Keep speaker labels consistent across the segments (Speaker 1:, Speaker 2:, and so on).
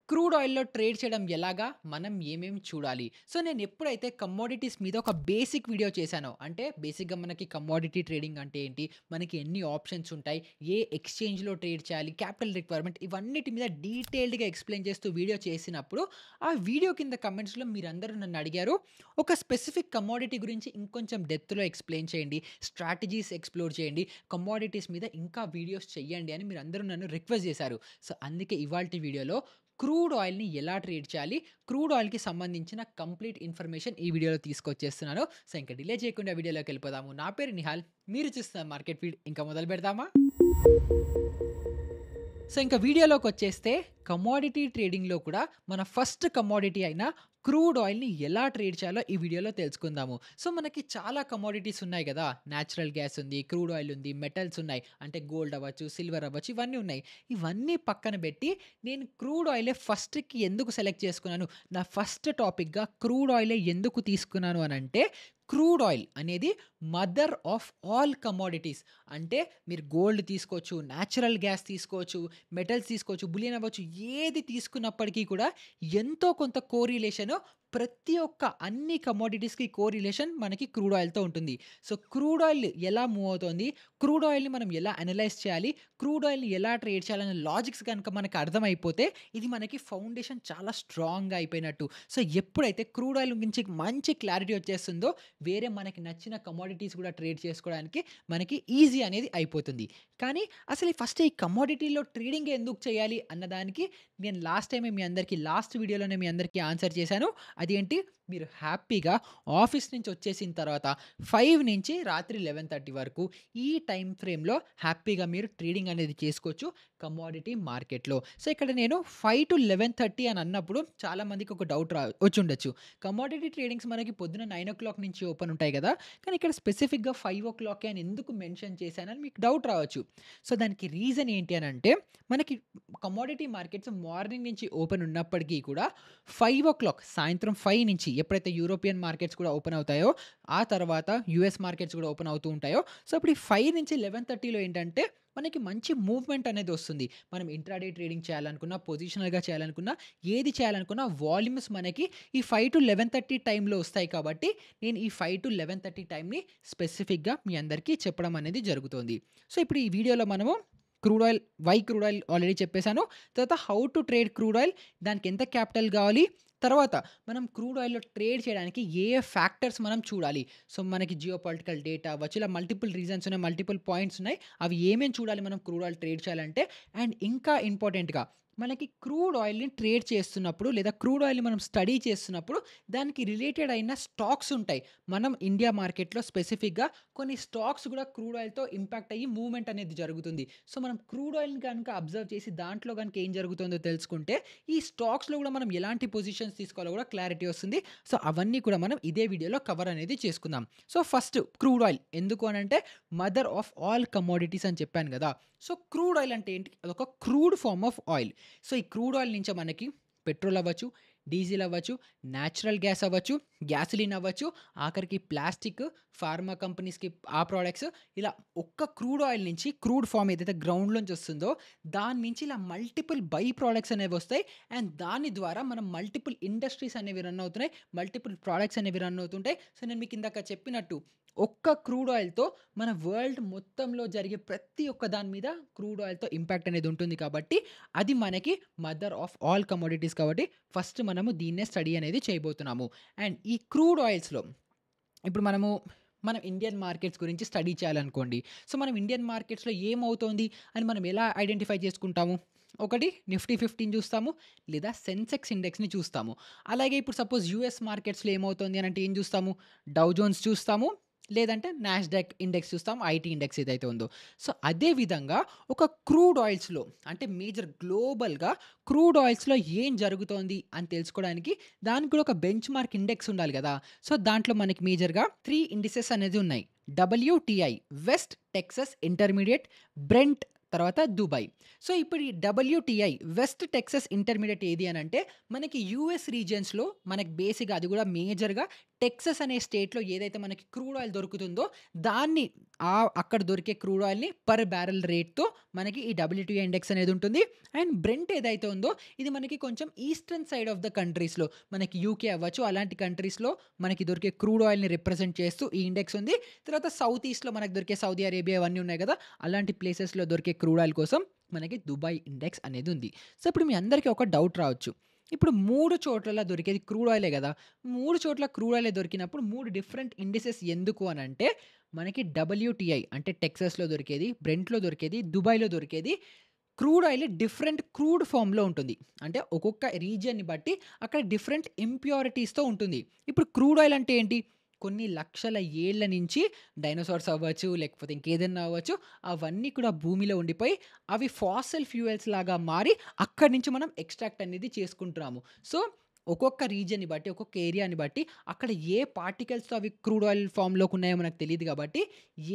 Speaker 1: Crude ఆయిల్‌లో trade చేయడం ఎలాగా? మనం ఏమేమి చూడాలి? సో, నేను ఎప్పుడైతే కమోడిటీస్ మీద ఒక బేసిక్ వీడియో చేశానో, అంటే బేసిక్‌గా మనకి కమోడిటీ ట్రేడింగ్ అంటే ఏంటి? మనకి ఎన్ని ఆప్షన్స్ ఉంటాయి? ఏ ఎక్స్‌చేంజ్‌లో ట్రేడ్ చేయాలి? క్యాపిటల్ రిక్వైర్మెంట్ ఇవన్నిటి మీద డీటెయిల్డ్‌గా ఎక్స్‌ప్లెయిన్ చేస్తూ వీడియో చేసినప్పుడు, ఆ వీడియో కింద కమెంట్స్‌లో మీరందరూ నన్ను అడిగారు. ఒక స్పెసిఫిక్ కమోడిటీ గురించి ఇంకొంచెం డెప్త్‌లో ఎక్స్‌ప్లెయిన్ చేయండి. స్ట్రాటజీస్ ఎక్స్‌ప్లోర్ చేయండి. కమోడిటీస్ మీద ఇంకా వీడియోస్ చెయ్యండి అని మీరందరూ నన్ను రిక్వెస్ట్ చేశారు. సో, అందుకే ఇవాల్టి వీడియోలో క్రూడ్ ఆయిల్‌ని ఎలా ట్రేడ్ చేయాలి? క్రూడ్ ఆయిల్‌కి సంబంధించిన కంప్లీట్ ఇన్ఫర్మేషన్ ఈ వీడియోలో తీసుకొచ్చేస్తున్నాను. సో, ఇంక డిలే చేయకుండా వీడియోలోకెళ్ళిపోదాము. నా పేరు నిహాల్. మీరు చూస్తున్నారు మార్కెట్ ఫీడ్. ఇంకా మొదలు పెడదామా? సో, ఇంక వీడియోలోకొచ్చేస్తే కమోడిటీ ట్రేడింగ్‌లో కూడా మన ఫస్ట్ కమోడిటీ అయిన క్రూడ్ ఆయిల్‌ని ఎలా ట్రేడ్ చేయాలో ఈ వీడియోలో తెలుసుకుందాము. సో, మనకి చాలా కమోడిటీస్ ఉన్నాయి గదా! నేచురల్ గ్యాస్ ఉంది, క్రూడ్ ఆయిల్ ఉంది, మెటల్స్ ఉన్నాయి. అంటే గోల్డ్ అవ్వచ్చు, సిల్వర్ అవ్వచ్చు ఇవన్నీ ఉన్నాయి. ఇవన్నీ పక్కన బెట్టి నేను క్రూడ్ ఆయిలే ఫస్ట్‌కి ఎందుకు సెలెక్ట్ చేసుకున్నాను? నా ఫస్ట్ టాపిక్‌గా క్రూడ్ ఆయిలే ఎందుకు తీసుకున్నాను అనంటే, క్రూడ్ ఆయిల్ అనేది మదర్ ఆఫ్ ఆల్ కమోడిటీస్. అంటే మీరు గోల్డ్ తీసుకోవచ్చు, నేచురల్ గ్యాస్ తీసుకోవచ్చు, మెటల్స్ తీసుకోవచ్చు, బులియన్ అవ్వచ్చు, ఏది తీసుకున్నప్పటికీ కూడా ఎంతో కొంత కోరిలేషను ప్రతి ఒక్క అన్ని కమోడిటీస్‌కి కోరిలేషన్ మనకి క్రూడ్ ఆయిల్‌తో ఉంటుంది. సో, క్రూడ్ ఆయిల్ ఎలా మూవ్ అవుతోంది? క్రూడ్ ఆయిల్‌ని మనం ఎలా అనలైజ్ చేయాలి? క్రూడ్ ఆయిల్‌ని ఎలా ట్రేడ్ చేయాలనే లాజిక్స్ గనుక మనకు అర్థమైపోతే, ఇది మనకి ఫౌండేషన్ చాలా స్ట్రాంగ్‌గా అయిపోయినట్టు. సో, ఎప్పుడైతే క్రూడ్ ఆయిల్ గురించి మంచి క్లారిటీ వచ్చేస్తుందో, వేరే మనకి నచ్చిన కమోడిటీస్ కూడా ట్రేడ్ చేసుకోవడానికి మనకి ఈజీ అనేది అయిపోతుంది. కానీ అసలు ఫస్ట్ ఈ కమోడిటీలో ట్రేడింగ్ ఎందుకు చేయాలి అన్నదానికి నేను లాస్ట్ వీడియోలోనే మీ అందరికీ ఆన్సర్ చేశాను. అదేంటి? మీరు హ్యాపీగా ఆఫీస్ నుంచి వచ్చేసిన తర్వాత 5 నుంచి రాత్రి 11:30 వరకు ఈ టైమ్ ఫ్రేమ్‌లో హ్యాపీగా మీరు ట్రేడింగ్ అనేది చేసుకోవచ్చు కమోడిటీ మార్కెట్‌లో. సో, ఇక్కడ నేను 5-11:30 అని అన్నప్పుడు చాలా మందికి ఒక డౌట్ వచ్చుండొచ్చు. కమోడిటీ ట్రేడింగ్స్ మనకి పొద్దున 9:00 నుంచి ఓపెన్ ఉంటాయి గదా! కానీ ఇక్కడ స్పెసిఫిక్‌గా 5:00 అని ఎందుకు మెన్షన్ చేశానని మీకు డౌట్ రావచ్చు. సో, దానికి రీజన్ ఏంటి అనంటే, మనకి కమోడిటీ మార్కెట్స్ మార్నింగ్ నుంచి ఓపెన్ ఉన్నప్పటికీ కూడా 5:00 సాయంత్రం 5 నుంచి ఎప్పుడైతే యూరోపియన్ మార్కెట్స్ కూడా ఓపెన్ అవుతాయో, ఆ తర్వాత యూఎస్ మార్కెట్స్ కూడా ఓపెన్ అవుతూ ఉంటాయో, సో, ఇప్పుడు ఈ 5 నుంచి 11:30లో ఏంటంటే, మనకి మంచి మూవ్‌మెంట్ అనేది వస్తుంది. మనం ఇంట్రాడే ట్రేడింగ్ చేయాలనుకున్నా, పొజిషనల్‌గా చేయాలనుకున్నా, ఏది చేయాలనుకున్నా వాల్యూమ్స్ మనకి ఈ 5-11:30 టైంలో వస్తాయి కాబట్టి, నేను ఈ 5-11:30 టైంని స్పెసిఫిక్‌గా మీ అందరికీ చెప్పడం అనేది జరుగుతోంది. సో, ఇప్పుడు ఈ వీడియోలో మనము క్రూడ్ ఆయిల్ ఆల్రెడీ చెప్పేసాను. తర్వాత how to trade crude oil, దానికి ఎంత క్యాపిటల్ గావాలి, తర్వాత మనం క్రూడ్ ఆయిల్‌లో ట్రేడ్ చేయడానికి ఏ ఏ ఫ్యాక్టర్స్ మనం చూడాలి. సో, మనకి జియోపాలిటికల్ డేటా అవ్వచ్చు, ఇలా మల్టిపుల్ రీజన్స్ ఉన్నాయి, మల్టిపుల్ పాయింట్స్ ఉన్నాయి. అవి ఏమేమి చూడాలి మనం క్రూడ్ ఆయిల్ ట్రేడ్ చేయాలంటే, అండ్ ఇంకా ఇంపార్టెంట్‌గా మనకి క్రూడ్ ఆయిల్‌ని ట్రేడ్ చేస్తున్నప్పుడు లేదా క్రూడ్ ఆయిల్‌ని మనం స్టడీ చేస్తున్నప్పుడు దానికి రిలేటెడ్ అయిన స్టాక్స్ ఉంటాయి. మనం ఇండియా మార్కెట్‌లో స్పెసిఫిక్‌గా కొన్ని స్టాక్స్ కూడా క్రూడ్ ఆయిల్‌తో ఇంపాక్ట్ అయ్యి మూవ్‌మెంట్ అనేది జరుగుతుంది. సో, మనం క్రూడ్ ఆయిల్‌ని గనుక అబ్జర్వ్ చేసి దాంట్లో గనుక ఏం జరుగుతుందో తెలుసుకుంటే, ఈ స్టాక్స్‌లో కూడా మనం ఎలాంటి పొజిషన్స్ తీసుకోవాలో కూడా క్లారిటీ వస్తుంది. సో, అవన్నీ కూడా మనం ఇదే వీడియోలో కవర్ అనేది చేసుకుందాం. సో, ఫస్ట్ క్రూడ్ ఆయిల్ ఎందుకు అనంటే మదర్ ఆఫ్ ఆల్ కమోడిటీస్ అని చెప్పాను గదా! సో, క్రూడ్ ఆయిల్ అంటే ఏంటి? అదొక crude form of oil. So, ఈ క్రూడ్ ఆయిల్ నుంచే మనకి పెట్రోల్ అవ్వచ్చు, డీజిల్ అవ్వచ్చు, నేచురల్ గ్యాస్ అవ్వచ్చు, గ్యాసోలిన్ అవ్వచ్చు, ఆఖరికి ప్లాస్టిక్, ఫార్మా కంపెనీస్‌కి ఆ ప్రొడక్ట్స్, ఇలా ఒక్క క్రూడ్ ఆయిల్ నుంచి క్రూడ్ ఫార్మ్ ఏదైతే గ్రౌండ్‌లోంచి వస్తుందో, దాని నుంచి ఇలా మల్టిపుల్ బై ప్రొడక్ట్స్ అనేవి వస్తాయి. అండ్ దాని ద్వారా మనం మల్టిపుల్ ఇండస్ట్రీస్ అనేవి రన్ అవుతున్నాయి. మల్టిపుల్ ప్రొడక్ట్స్ అనేవి రన్ అవుతుంటాయి. సో, నేను మీకు ఇందాక చెప్పినట్టు ఒక్క క్రూడ్ ఆయిల్‌తో మన వరల్డ్ మొత్తంలో జరిగే ప్రతి ఒక్క దాని మీద క్రూడ్ ఆయిల్‌తో ఇంపాక్ట్ అనేది ఉంటుంది కాబట్టి, అది మనకి మదర్ ఆఫ్ ఆల్ కమోడిటీస్ కాబట్టి, ఫస్ట్ మనము దీన్నే స్టడీ అనేది చేయబోతున్నాము. అండ్ ఈ క్రూడ్ ఆయిల్స్‌లో ఇప్పుడు మనం ఇండియన్ మార్కెట్స్ గురించి స్టడీ చేయాలనుకోండి. సో, మనం ఇండియన్ మార్కెట్స్‌లో ఏమవుతోంది అని మనం ఎలా ఐడెంటిఫై చేసుకుంటాము? ఒకటి నిఫ్టీ 15 చూస్తాము. లేదా సెన్సెక్స్ ఇండెక్స్‌ని చూస్తాము. అలాగే ఇప్పుడు సపోజ్ యూఎస్ మార్కెట్స్‌లో ఏమవుతోంది అనంటే ఏం చూస్తాము? డౌ జోన్స్ చూస్తాము. లేదంటే నాస్డాక్ ఇండెక్స్ చూస్తాం. ఐటీ ఇండెక్స్ ఏదైతే ఉందో. సో, అదే విధంగా ఒక క్రూడ్ ఆయిల్స్‌లో అంటే మేజర్ గ్లోబల్‌గా క్రూడ్ ఆయిల్స్‌లో ఏం జరుగుతోంది అని తెలుసుకోవడానికి దానికి కూడా ఒక బెంచ్ మార్క్ ఇండెక్స్ ఉండాలి గదా! సో, దాంట్లో మనకి మేజర్‌గా 3 ఇండిసెస్ అనేది ఉన్నాయి. WTI west Texas intermediate, Brent తర్వాత దుబాయ్. సో, ఇప్పుడు ఈ డబ్ల్యూటీఐ వెస్ట్ టెక్సస్ ఇంటర్మీడియేట్ ఏది అనంటే, మనకి యూఎస్ రీజియన్స్‌లో మనకి బేసిక్‌గా అది గూడా మేజర్‌గా టెక్సస్ అనే స్టేట్‌లో ఏదైతే మనకి క్రూడ్ ఆయిల్ దొరుకుతుందో, దాన్ని అక్కడ దొరికే క్రూడ్ ఆయిల్‌ని పర్ బ్యారెల్ రేట్‌తో మనకి ఈ డబ్ల్యూటీఐ ఇండెక్స్ అనేది ఉంటుంది. అండ్ బ్రెంట్ ఏదైతే ఉందో, ఇది మనకి కొంచెం ఈస్టర్న్ సైడ్ ఆఫ్ ద కంట్రీస్‌లో మనకి యూకే అవ్వచ్చు, అలాంటి కంట్రీస్‌లో మనకి దొరికే క్రూడ్ ఆయిల్‌ని రిప్రజెంట్ చేస్తూ ఈ ఇండెక్స్ ఉంది. తర్వాత సౌత్ ఈస్ట్‌లో మనకు దొరికే సౌదీ అరేబియా ఇవన్నీ ఉన్నాయి గదా! అలాంటి ప్లేసెస్‌లో దొరికే క్రూడ్ ఆయిల్ కోసం మనకి దుబాయ్ ఇండెక్స్ అనేది ఉంది. సో, ఇప్పుడు మీ అందరికీ ఒక డౌట్ రావచ్చు. ఇప్పుడు 3 చోట్లలా దొరికేది క్రూడ్ ఆయిలే గదా! 3 చోట్ల క్రూడ్ ఆయిలే దొరికినప్పుడు 3 డిఫరెంట్ ఇండిసెస్ ఎందుకు అనంటే, మనకి డబ్ల్యూటీఐ అంటే టెక్సాస్‌లో దొరికేది, బ్రెంట్‌లో దొరికేది, దుబాయ్‌లో దొరికేది క్రూడ్ ఆయిల్ డిఫరెంట్ క్రూడ్ ఫార్మ్‌లో ఉంటుంది. అంటే ఒక్కొక్క రీజియన్‌ని బట్టి అక్కడ డిఫరెంట్ ఇంప్యూరిటీస్‌తో ఉంటుంది. ఇప్పుడు క్రూడ్ ఆయిల్ అంటే ఏంటి? కొన్ని లక్షల ఏళ్ల నుంచి డైనోసార్స్ అవ్వచ్చు, లేకపోతే ఇంకేదన్నా అవ్వచ్చు, అవన్నీ కూడా భూమిలో ఉండిపోయి అవి ఫాసిల్ ఫ్యూయల్స్ లాగా మారి అక్కడి నుంచి మనం ఎక్స్ట్రాక్ట్ అనేది చేసుకుంటున్నాము. సో, ఒక్కొక్క రీజియన్‌ని బట్టి, ఒక్కొక్క ఏరియాని బట్టి అక్కడ ఏ పార్టికల్స్‌తో అవి క్రూడ్ ఆయిల్ ఫార్మ్‌లోకి ఉన్నాయో మనకు తెలీదు గాబట్టి,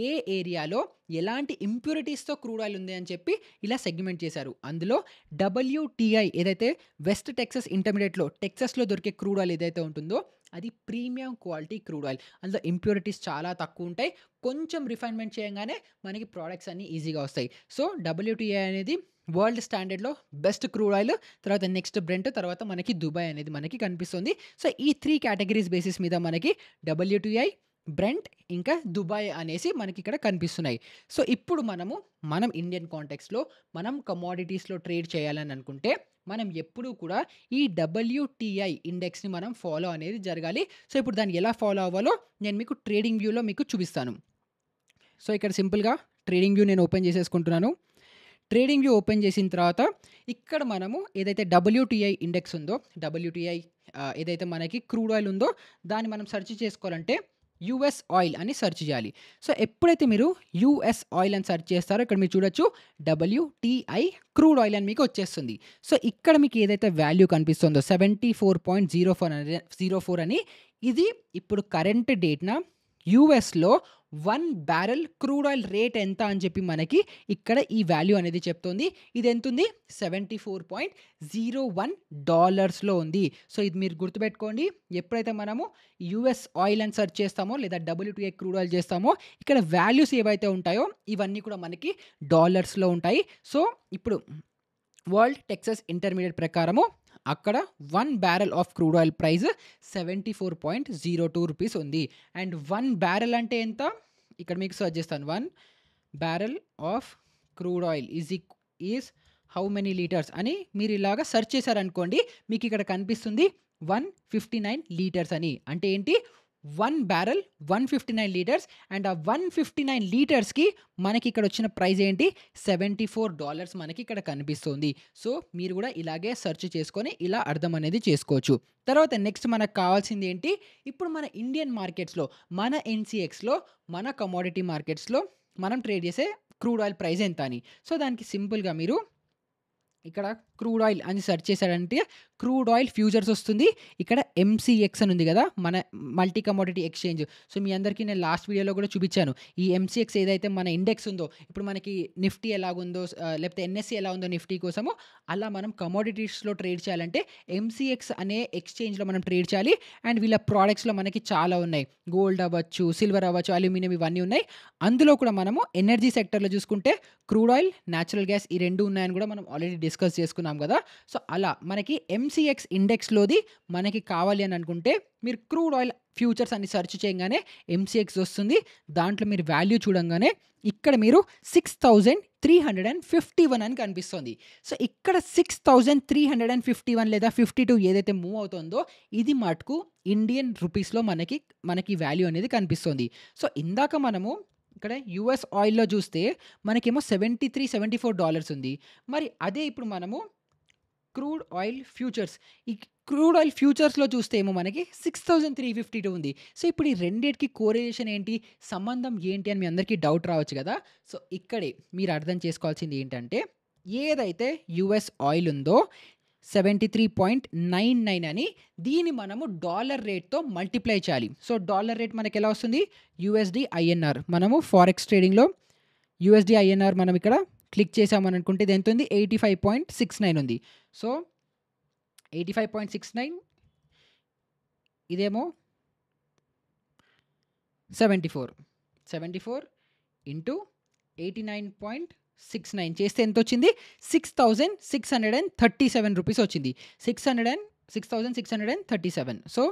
Speaker 1: ఏ ఏరియాలో ఎలాంటి ఇంప్యూరిటీస్‌తో క్రూడ్ ఆయిల్ ఉంది అని చెప్పి ఇలా సెగ్మెంట్ చేశారు. అందులో డబ్ల్యూటీఐ ఏదైతే వెస్ట్ టెక్సస్ ఇంటర్మీడియేట్‌లో టెక్సాస్‌లో దొరికే క్రూడ్ ఆయిల్ ఏదైతే ఉంటుందో, అది ప్రీమియం క్వాలిటీ క్రూడ్ ఆయిల్. అందులో ఇంప్యూరిటీస్ చాలా తక్కువుంటాయి. కొంచెం రిఫైన్‌మెంట్ చేయంగానే మనకి ప్రొడక్ట్స్ అన్నీ ఈజీగా వస్తాయి. సో, డబ్ల్యూటీఐ అనేది వరల్డ్ స్టాండర్డ్‌లో బెస్ట్ క్రూడ్ ఆయిల్. తర్వాత నెక్స్ట్ బ్రెంట్, తర్వాత మనకి దుబాయ్ అనేది మనకి కనిపిస్తుంది. సో, ఈ 3 కేటగరీస్ బేసిస్ మీద మనకి డబ్ల్యూటీఐ, బ్రెంట్ ఇంకా దుబాయ్ అనేసి మనకిక్కడ కనిపిస్తున్నాయి. సో, ఇప్పుడు మనం ఇండియన్ కాంటెక్స్ట్‌లో మనం కమోడిటీస్‌లో ట్రేడ్ చేయాలని అనుకుంటే, మనం ఎప్పుడూ కూడా ఈ డబ్ల్యూటీఐ ఇండెక్స్‌ని మనం ఫాలో అనేది జరగాలి. సో, ఇప్పుడు దాన్ని ఎలా ఫాలో అవ్వాలో నేను మీకు ట్రేడింగ్ వ్యూలో మీకు చూపిస్తాను. సో, ఇక్కడ సింపుల్‌గా ట్రేడింగ్ వ్యూ నేను ఓపెన్ చేసేసుకుంటున్నాను. ట్రేడింగ్ వ్యూ ఓపెన్ చేసిన తర్వాత ఇక్కడ మనము ఏదైతే డబ్ల్యూటీఐ ఇండెక్స్ ఉందో, డబ్ల్యూటీఐ ఏదైతే మనకి క్రూడ్ ఆయిల్ ఉందో, దాన్ని మనం సెర్చ్ చేసుకోవాలంటే యూఎస్ ఆయిల్ అని సెర్చ్ చేయాలి. సో, ఎప్పుడైతే మీరు యూఎస్ ఆయిల్ అని సెర్చ్ చేస్తారో ఇక్కడ మీరు చూడొచ్చు డబ్ల్యూటీఐ క్రూడ్ ఆయిల్ అని మీకు వచ్చేస్తుంది. సో, ఇక్కడ మీకు ఏదైతే వాల్యూ కనిపిస్తుందో 74.04 అని ఇది ఇప్పుడు కరెంట్ డేట్‌న యూఎస్‌లో 1 బ్యారెల్ క్రూడ్ ఆయిల్ రేట్ ఎంత అని చెప్పి మనకి ఇక్కడ ఈ వాల్యూ అనేది చెప్తోంది. ఇది ఎంతుంది? $74.01 ఉంది. సో, ఇది మీరు గుర్తుపెట్టుకోండి. ఎప్పుడైతే మనము యూఎస్ ఆయిల్ అని సెర్చ్ చేస్తామో లేదా డబ్ల్యూటీఐ క్రూడ్ ఆయిల్ చేస్తామో ఇక్కడ వాల్యూస్ ఏవైతే ఉంటాయో ఇవన్నీ కూడా మనకి డాలర్స్‌లో ఉంటాయి. సో, ఇప్పుడు వరల్డ్ టెక్సాస్ ఇంటర్మీడియేట్ ప్రకారము అక్కడ 1 barrel of crude oil price $74.02 ఉంది. అండ్ 1 బ్యారెల్ అంటే ఎంత? ఇక్కడ మీకు సెర్చ్ చేస్తాను. 1 barrel of crude oil is how many litres అని మీరు ఇలాగా సెర్చ్ చేశారనుకోండి, మీకు ఇక్కడ కనిపిస్తుంది 159 లీటర్స్ అని. అంటే ఏంటి? 1 బ్యారెల్ 159 లీటర్స్ అండ్ ఆ 159 లీటర్స్‌కి మనకి ఇక్కడ వచ్చిన ప్రైస్ ఏంటి? $74 మనకి ఇక్కడ కనిపిస్తుంది. సో, మీరు కూడా ఇలాగే సెర్చ్ చేసుకొని ఇలా అర్థం అనేది చేసుకోవచ్చు. తర్వాత నెక్స్ట్ మనకు కావాల్సింది ఏంటి? ఇప్పుడు మన ఇండియన్ మార్కెట్స్‌లో, మన ఎన్‌సీఎక్స్‌లో, మన కమోడిటీ మార్కెట్స్‌లో మనం ట్రేడ్ చేసే క్రూడ్ ఆయిల్ ప్రైస్ ఎంత అని. సో, దానికి సింపుల్‌గా మీరు ఇక్కడ క్రూడ్ ఆయిల్ అని సెర్చ్ చేశారంటే క్రూడ్ ఆయిల్ ఫ్యూచర్స్ వస్తుంది. ఇక్కడ ఎంసీఎక్స్ అని ఉంది కదా! మన మల్టీ కమోడిటీ ఎక్స్‌చేంజ్. సో, మీ అందరికీ నేను లాస్ట్ వీడియోలో కూడా చూపించాను. ఈ ఎంసీఎక్స్ ఏదైతే మన ఇండెక్స్ ఉందో, ఇప్పుడు మనకి నిఫ్టీ ఎలాగుందో లేకపోతే ఎన్ఎస్‌సీ ఎలా ఉందో నిఫ్టీ కోసము, అలా మనం కమోడిటీస్‌లో ట్రేడ్ చేయాలంటే ఎంసీఎక్స్ అనే ఎక్స్‌చేంజ్‌లో మనం ట్రేడ్ చేయాలి. అండ్ వీళ్ళ ప్రొడక్ట్స్‌లో మనకి చాలా ఉన్నాయి. గోల్డ్ అవ్వచ్చు, సిల్వర్ అవ్వచ్చు, అల్యూమినియం ఇవన్నీ ఉన్నాయి. అందులో కూడా మనము ఎనర్జీ సెక్టర్‌లో చూసుకుంటే క్రూడ్ ఆయిల్, నేచురల్ గ్యాస్ ఈ 2 ఉన్నాయని కూడా మనం ఆల్రెడీ డిస్కస్ చేసుకున్నాం కదా! సో, అలా మనకి ఎంసీఎక్స్ ఇండెక్స్‌లోది మనకి కావాలి అని అనుకుంటే మీరు క్రూడ్ ఆయిల్ ఫ్యూచర్స్ అని సెర్చ్ చేయంగానే ఎంసీఎక్స్ వస్తుంది. దాంట్లో మీరు వాల్యూ చూడంగానే ఇక్కడ మీరు 6351 అని కనిపిస్తుంది. సో, ఇక్కడ 6351 లేదా 52 ఏదైతే మూవ్ అవుతుందో ఇది మటుకు ఇండియన్ రూపీస్‌లో మనకి వాల్యూ అనేది కనిపిస్తుంది. సో, ఇందాక మనము ఇక్కడ యూఎస్ ఆయిల్‌లో చూస్తే మనకేమో $74 ఉంది. మరి అదే ఇప్పుడు మనము క్రూడ్ ఆయిల్ ఫ్యూచర్స్. ఈ క్రూడ్ ఆయిల్ ఫ్యూచర్స్‌లో చూస్తే ఏమో మనకి 6352 ఉంది. సో, ఇప్పుడు ఈ రెండిటికి కోరిలేషన్ ఏంటి? సంబంధం ఏంటి? అని మీ అందరికీ డౌట్ రావచ్చు కదా! సో, ఇక్కడే మీరు అర్థం చేసుకోవాల్సింది ఏంటంటే, ఏదైతే యూఎస్ ఆయిల్ ఉందో 73.99 అని దీన్ని మనము డాలర్ రేట్‌తో మల్టిప్లై చేయాలి. సో, డాలర్ రేట్ మనకెలా వస్తుంది? USD INR. మనము ఫారెక్స్ ట్రేడింగ్‌లో యూఎస్‌డి ఐఎన్ఆర్ మనం ఇక్కడ క్లిక్ చేసామని అనుకుంటే ఇది ఎంత ఉంది? 85.69 ఉంది. సో, 85.69 ఇదేమో 74. 74 ఇంటూ 89.69 చేస్తే ఎంతొచ్చింది? 6,637 రూపీస్ వచ్చింది. 6,637. సో,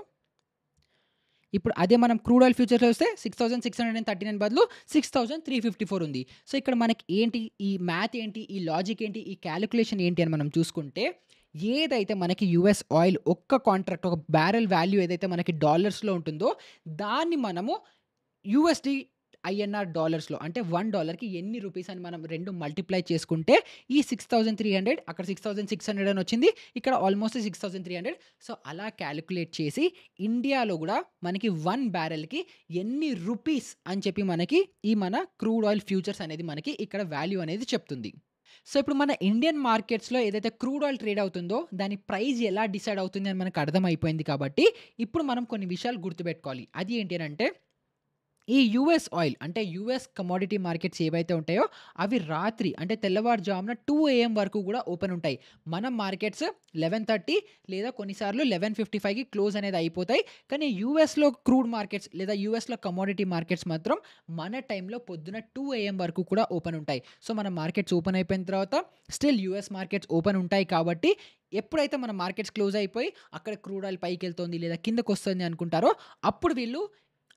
Speaker 1: ఇప్పుడు అదే మనం క్రూడ్ ఆయిల్ ఫ్యూచర్స్‌లో వస్తే 6,639 బదులు 6,354 ఉంది. సో, ఇక్కడ మనకి ఏంటి? ఈ మ్యాథ్ ఏంటి? ఈ లాజిక్ ఏంటి? ఈ కాలిక్యులేషన్ ఏంటి అని మనం చూసుకుంటే, ఏదైతే మనకి యూఎస్ ఆయిల్ ఒక్క కాంట్రాక్ట్, ఒక బ్యారెల్ వాల్యూ ఏదైతే మనకి డాలర్స్‌లో ఉంటుందో, దాన్ని మనము యూఎస్‌డి ఐఎన్ఆర్ డాలర్స్‌లో అంటే $1కి ఎన్ని రూపీస్ అని మనం 2 మల్టిప్లై చేసుకుంటే ఈ 6,300 అక్కడ 6,600 అని వచ్చింది. ఇక్కడ ఆల్మోస్ట్ 6,300. సో, అలా కాలిక్యులేట్ చేసి ఇండియాలో గూడా మనకి 1 బ్యారెల్‌కి ఎన్ని రూపీస్ అని చెప్పి మనకి ఈ మన క్రూడ్ ఆయిల్ ఫ్యూచర్స్ అనేది మనకి ఇక్కడ వాల్యూ అనేది చెప్తుంది. సో, ఇప్పుడు మన ఇండియన్ మార్కెట్స్‌లో ఏదైతే క్రూడ్ ఆయిల్ ట్రేడ్ అవుతుందో, దాని ప్రైస్ ఎలా డిసైడ్ అవుతుంది అని మనకు అర్థమైపోయింది కాబట్టి, ఇప్పుడు మనం కొన్ని విషయాలు గుర్తుపెట్టుకోవాలి. అది ఏంటి అనంటే, ఈ యూఎస్ ఆయిల్ అంటే యూఎస్ కమోడిటీ మార్కెట్స్ ఏవైతే ఉంటాయో, అవి రాత్రి అంటే తెల్లవారుజామున 2 AM వరకు గూడా ఓపెన్ ఉంటాయి. మన మార్కెట్స్ 11:30 లేదా కొన్నిసార్లు 11:55కి క్లోజ్ అనేది అయిపోతాయి. కానీ యూఎస్‌లో క్రూడ్ మార్కెట్స్ లేదా యూఎస్‌లో కమోడిటీ మార్కెట్స్ మాత్రం మన టైంలో పొద్దున 2 AM వరకు కూడా ఓపెన్ ఉంటాయి. సో, మన మార్కెట్స్ ఓపెన్ అయిపోయిన తర్వాత స్టిల్ యూఎస్ మార్కెట్స్ ఓపెన్ ఉంటాయి కాబట్టి, ఎప్పుడైతే మన మార్కెట్స్ క్లోజ్ అయిపోయి అక్కడ క్రూడ్ ఆయిల్ పైకెళ్తోంది లేదా కిందకొస్తుంది అనుకుంటారో, అప్పుడు వీళ్ళు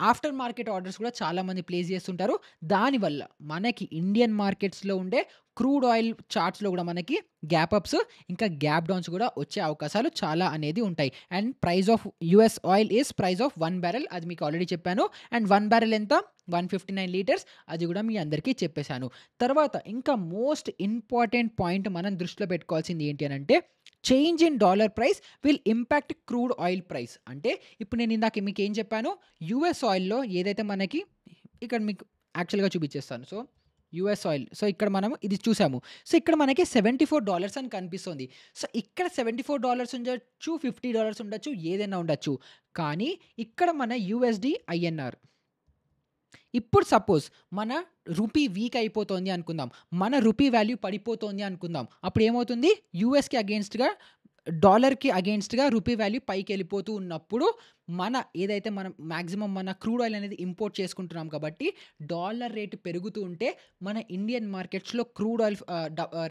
Speaker 1: ఆఫ్టర్ మార్కెట్ ఆర్డర్స్ కూడా చాలామంది ప్లేస్ చేస్తుంటారు. దానివల్ల మనకి ఇండియన్ మార్కెట్స్‌లో ఉండే క్రూడ్ ఆయిల్ చార్ట్స్‌లో గూడా మనకి గ్యాప్ అప్స్, ఇంకా గ్యాప్ డౌన్స్ గూడా వచ్చే అవకాశాలు చాలా అనేది ఉంటాయి. And price of US oil is price of 1 barrel అది మీకు ఆల్రెడీ చెప్పాను. అండ్ 1 బ్యారెల్ ఎంత? 159 లీటర్స్ అది గూడా మీ అందరికీ చెప్పేసాను. తర్వాత ఇంకా మోస్ట్ ఇంపార్టెంట్ పాయింట్ మనం దృష్టిలో పెట్టుకోవాల్సింది ఏంటి అనంటే, change in dollar price will impact crude oil price. అంటే ఇప్పుడు నేను ఇందాక మీకేం చెప్పాను? యూఎస్ ఆయిల్‌లో ఏదైతే మనకి ఇక్కడ మీకు యాక్చువల్‌గా చూపించేస్తాను. So, US oil. సో, ఇక్కడ మనం ఇది చూసాము. సో, ఇక్కడ మనకి $74 అని కనిపిస్తుంది. సో, ఇక్కడ $74 ఉండొచ్చు, $50 ఉండొచ్చు, ఏదైనా ఉండొచ్చు. కానీ ఇక్కడ మన యూఎస్‌డి ఐఎన్ఆర్. ఇప్పుడు సపోజ్ మన రూపీ వీక్ అయిపోతోంది అనుకుందాం. మన రూపీ వాల్యూ పడిపోతోంది అనుకుందాం. అప్పుడు ఏమవుతుంది? యూఎస్‌కి అగెయిన్స్ట్‌గా డాలర్‌కి అగెయిన్స్ట్‌గా రూపీ వాల్యూ పైకెళ్ళిపోతూ ఉన్నప్పుడు మన ఏదైతే మనం మాక్సిమం మన క్రూడ్ ఆయిల్ అనేది ఇంపోర్ట్ చేసుకుంటున్నాం కాబట్టి డాలర్ రేట్ పెరుగుతూ ఉంటే మన ఇండియన్ మార్కెట్స్‌లో క్రూడ్ ఆయిల్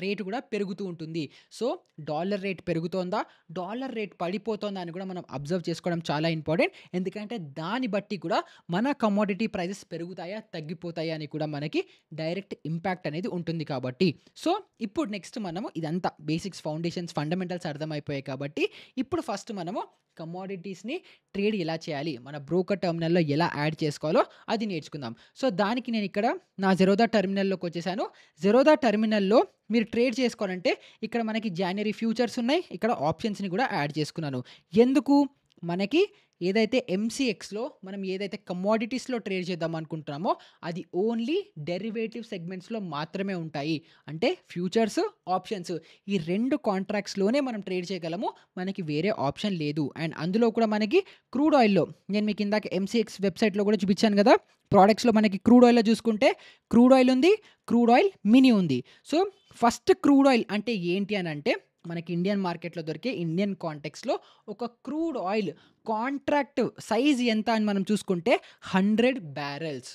Speaker 1: రేట్ కూడా పెరుగుతూ ఉంటుంది. సో, డాలర్ రేట్ పెరుగుతోందా? డాలర్ రేట్ పడిపోతోందా? అని కూడా మనం అబ్జర్వ్ చేసుకోవడం చాలా ఇంపార్టెంట్. ఎందుకంటే దాన్ని బట్టి కూడా మన కమోడిటీ ప్రైసెస్ పెరుగుతాయా? తగ్గిపోతాయా? అని కూడా మనకి డైరెక్ట్ ఇంపాక్ట్ అనేది ఉంటుంది కాబట్టి. సో, ఇప్పుడు నెక్స్ట్ మనము ఇదంతా బేసిక్స్, ఫౌండేషన్స్, ఫండమెంటల్స్ అర్థమైపోయాయి కాబట్టి ఇప్పుడు ఫస్ట్ మనము కమోడిటీస్‌ని ట్రేడ్ ఎలా చేయాలి? మన బ్రోకర్ టెర్మినల్‌లో ఎలా యాడ్ చేసుకోవాలో అది నేర్చుకుందాం. సో, దానికి నేను ఇక్కడ నా జెరోదా టెర్మినల్‌లోకొచ్చేసాను. జెరోదా టెర్మినల్‌లో మీరు ట్రేడ్ చేసుకోవాలంటే ఇక్కడ మనకి జాన్యురీ ఫ్యూచర్స్ ఉన్నాయి. ఇక్కడ ఆప్షన్స్‌ని కూడా యాడ్ చేసుకున్నాను. ఎందుకు? మనకి ఏదైతే ఎంసీఎక్స్‌లో మనం ఏదైతే కమోడిటీస్‌లో ట్రేడ్ చేద్దాం అనుకుంటున్నామో అది ఓన్లీ డెరివేటివ్ సెగ్మెంట్స్‌లో మాత్రమే ఉంటాయి. అంటే ఫ్యూచర్స్, ఆప్షన్స్ ఈ 2 కాంట్రాక్ట్స్‌లోనే మనం ట్రేడ్ చేయగలము. మనకి వేరే ఆప్షన్ లేదు. అండ్ అందులో కూడా మనకి క్రూడ్ ఆయిల్‌లో నేను మీకు ఇందాక ఎంసీఎక్స్ వెబ్‌సైట్‌లో కూడా చూపించాను కదా! ప్రొడక్ట్స్‌లో మనకి క్రూడ్ ఆయిల్‌లో చూసుకుంటే క్రూడ్ ఆయిల్ ఉంది, క్రూడ్ ఆయిల్ మినీ ఉంది. సో, ఫస్ట్ క్రూడ్ ఆయిల్ అంటే ఏంటి అనంటే మనకి ఇండియన్ మార్కెట్‌లో దొరికే ఇండియన్ కాంటెక్స్‌లో ఒక క్రూడ్ ఆయిల్ కాంట్రాక్ట్ సైజ్ ఎంత అని మనం చూసుకుంటే 100 బ్యారెల్స్.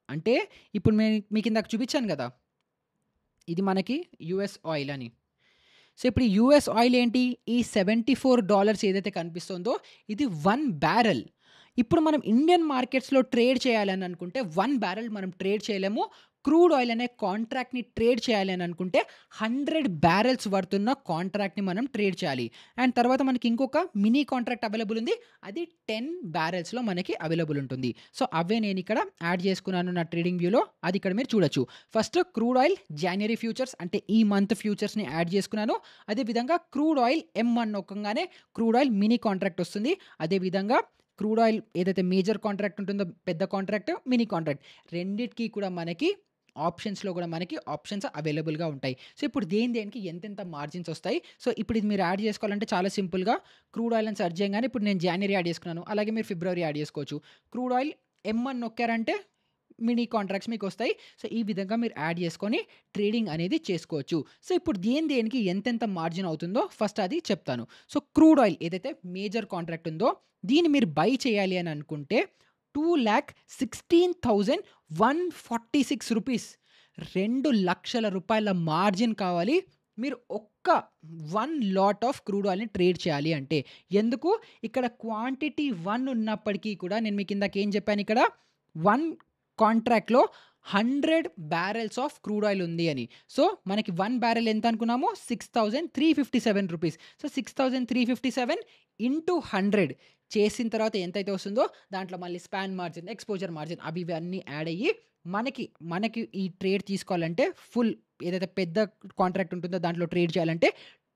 Speaker 1: అంటే ఇప్పుడు నేను మీకు ఇందాక చూపించాను కదా! ఇది మనకి యూఎస్ ఆయిల్ అని. సో, ఇప్పుడు ఈ యూఎస్ ఆయిల్ ఏంటి? ఈ $74 ఏదైతే కనిపిస్తుందో ఇది 1 బ్యారెల్. ఇప్పుడు మనం ఇండియన్ మార్కెట్స్‌లో ట్రేడ్ చేయాలని అనుకుంటే 1 బ్యారెల్ మనం ట్రేడ్ చేయలేము. క్రూడ్ ఆయిల్ అనే కాంట్రాక్ట్‌ని ట్రేడ్ చేయాలి అని అనుకుంటే 100 బ్యారెల్స్ వర్త్ ఉన్న కాంట్రాక్ట్‌ని మనం ట్రేడ్ చేయాలి. అండ్ తర్వాత మనకి ఇంకొక మినీ కాంట్రాక్ట్ అవైలబుల్ ఉంది. అది 10 బ్యారెల్స్‌లో మనకి అవైలబుల్ ఉంటుంది. సో, అవే నేను ఇక్కడ యాడ్ చేసుకున్నాను నా ట్రేడింగ్ వ్యూలో. అది ఇక్కడ మీరు చూడొచ్చు. First crude oil January futures అంటే ఈ మంత్ ఫ్యూచర్స్‌ని యాడ్ చేసుకున్నాను. అదే విధంగా క్రూడ్ ఆయిల్ M1 నొక్కంగానే క్రూడ్ ఆయిల్ మినీ కాంట్రాక్ట్ వస్తుంది. అదే విధంగా క్రూడ్ ఆయిల్ ఏదైతే మేజర్ కాంట్రాక్ట్ ఉంటుందో పెద్ద కాంట్రాక్ట్, మినీ కాంట్రాక్ట్ రెండిటికి కూడా మనకి ఆప్షన్స్‌లో కూడా మనకి ఆప్షన్స్ అవైలబుల్‌గా ఉంటాయి. సో, ఇప్పుడు దేనికి ఎంతెంత మార్జిన్స్ వస్తాయి. సో, ఇప్పుడు ఇది మీరు యాడ్ చేసుకోవాలంటే చాలా సింపుల్‌గా క్రూడ్ ఆయిల్ అని సెర్చ్ చేయంగానే ఇప్పుడు నేను జాన్యురీ యాడ్ చేసుకున్నాను. అలాగే మీరు ఫిబ్రవరి యాడ్ చేసుకోవచ్చు. క్రూడ్ ఆయిల్ M1 నొక్కారంటే మినీ కాంట్రాక్ట్స్ మీకొస్తాయి. సో, ఈ విధంగా మీరు యాడ్ చేసుకొని ట్రేడింగ్ అనేది చేసుకోవచ్చు. సో, ఇప్పుడు దేనికి ఎంతెంత మార్జిన్ అవుతుందో ఫస్ట్ అది చెప్తాను. సో, క్రూడ్ ఆయిల్ ఏదైతే మేజర్ కాంట్రాక్ట్ ఉందో దీన్ని మీరు బై చేయాలి అని అనుకుంటే ₹2,16,146 ₹2,00,000 మార్జిన్ కావాలి. మీరు ఒక్క 1 లాట్ ఆఫ్ క్రూడ్ ఆయిల్‌ని ట్రేడ్ చేయాలి అంటే. ఎందుకు? ఇక్కడ క్వాంటిటీ 1 ఉన్నప్పటికీ కూడా నేను మీకు ఇందాక ఏం చెప్పాను ఇక్కడ 1 కాంట్రాక్ట్‌లో 100 బ్యారెల్స్ ఆఫ్ క్రూడ్ ఆయిల్ ఉంది అని. సో, మనకి 1 బ్యారెల్ ఎంత అనుకున్నాము? ₹6,357. సో, 6,357 ఇంటూ 100 చేసిన తర్వాత ఎంతైతే వస్తుందో దాంట్లో మళ్ళీ స్పాన్ మార్జిన్, ఎక్స్‌పోజర్ మార్జిన్ అవి ఇవన్నీ యాడ్ అయ్యి మనకి ఈ ట్రేడ్ తీసుకోవాలంటే ఫుల్ ఏదైతే పెద్ద కాంట్రాక్ట్ ఉంటుందో దాంట్లో ట్రేడ్ చేయాలంటే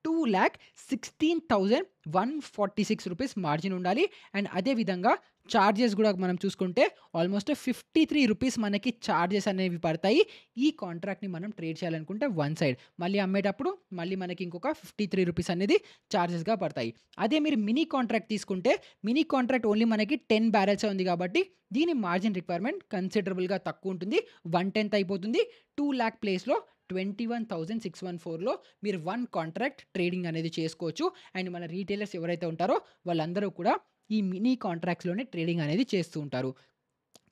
Speaker 1: ₹2,16,146 మార్జిన్ ఉండాలి. అండ్ అదే విధంగా చార్జెస్ గూడా మనం చూసుకుంటే ఆల్మోస్ట్ ₹53 మనకి చార్జెస్ అనేవి పడతాయి. ఈ కాంట్రాక్ట్‌ని మనం ట్రేడ్ చేయాలనుకుంటే వన్ సైడ్. మళ్ళీ అమ్మేటప్పుడు మళ్ళీ మనకి ఇంకొక ₹53 అనేది చార్జెస్‌గా పడతాయి. అదే మీరు మినీ కాంట్రాక్ట్ తీసుకుంటే మినీ కాంట్రాక్ట్ ఓన్లీ మనకి 10 బ్యారెల్సే ఉంది కాబట్టి దీని మార్జిన్ రిక్వైర్మెంట్ కన్సిడరబుల్‌గా తక్కువుంటుంది. 1/10 అయిపోతుంది. 2,00,000 ప్లేస్‌లో 21,614లో మీరు 1 కాంట్రాక్ట్ ట్రేడింగ్ అనేది చేసుకోవచ్చు. అండ్ మన రీటైలర్స్ ఎవరైతే ఉంటారో వాళ్ళందరూ కూడా ఈ మినీ కాంట్రాక్ట్స్‌లోనే ట్రేడింగ్ అనేది చేస్తూ ఉంటారు.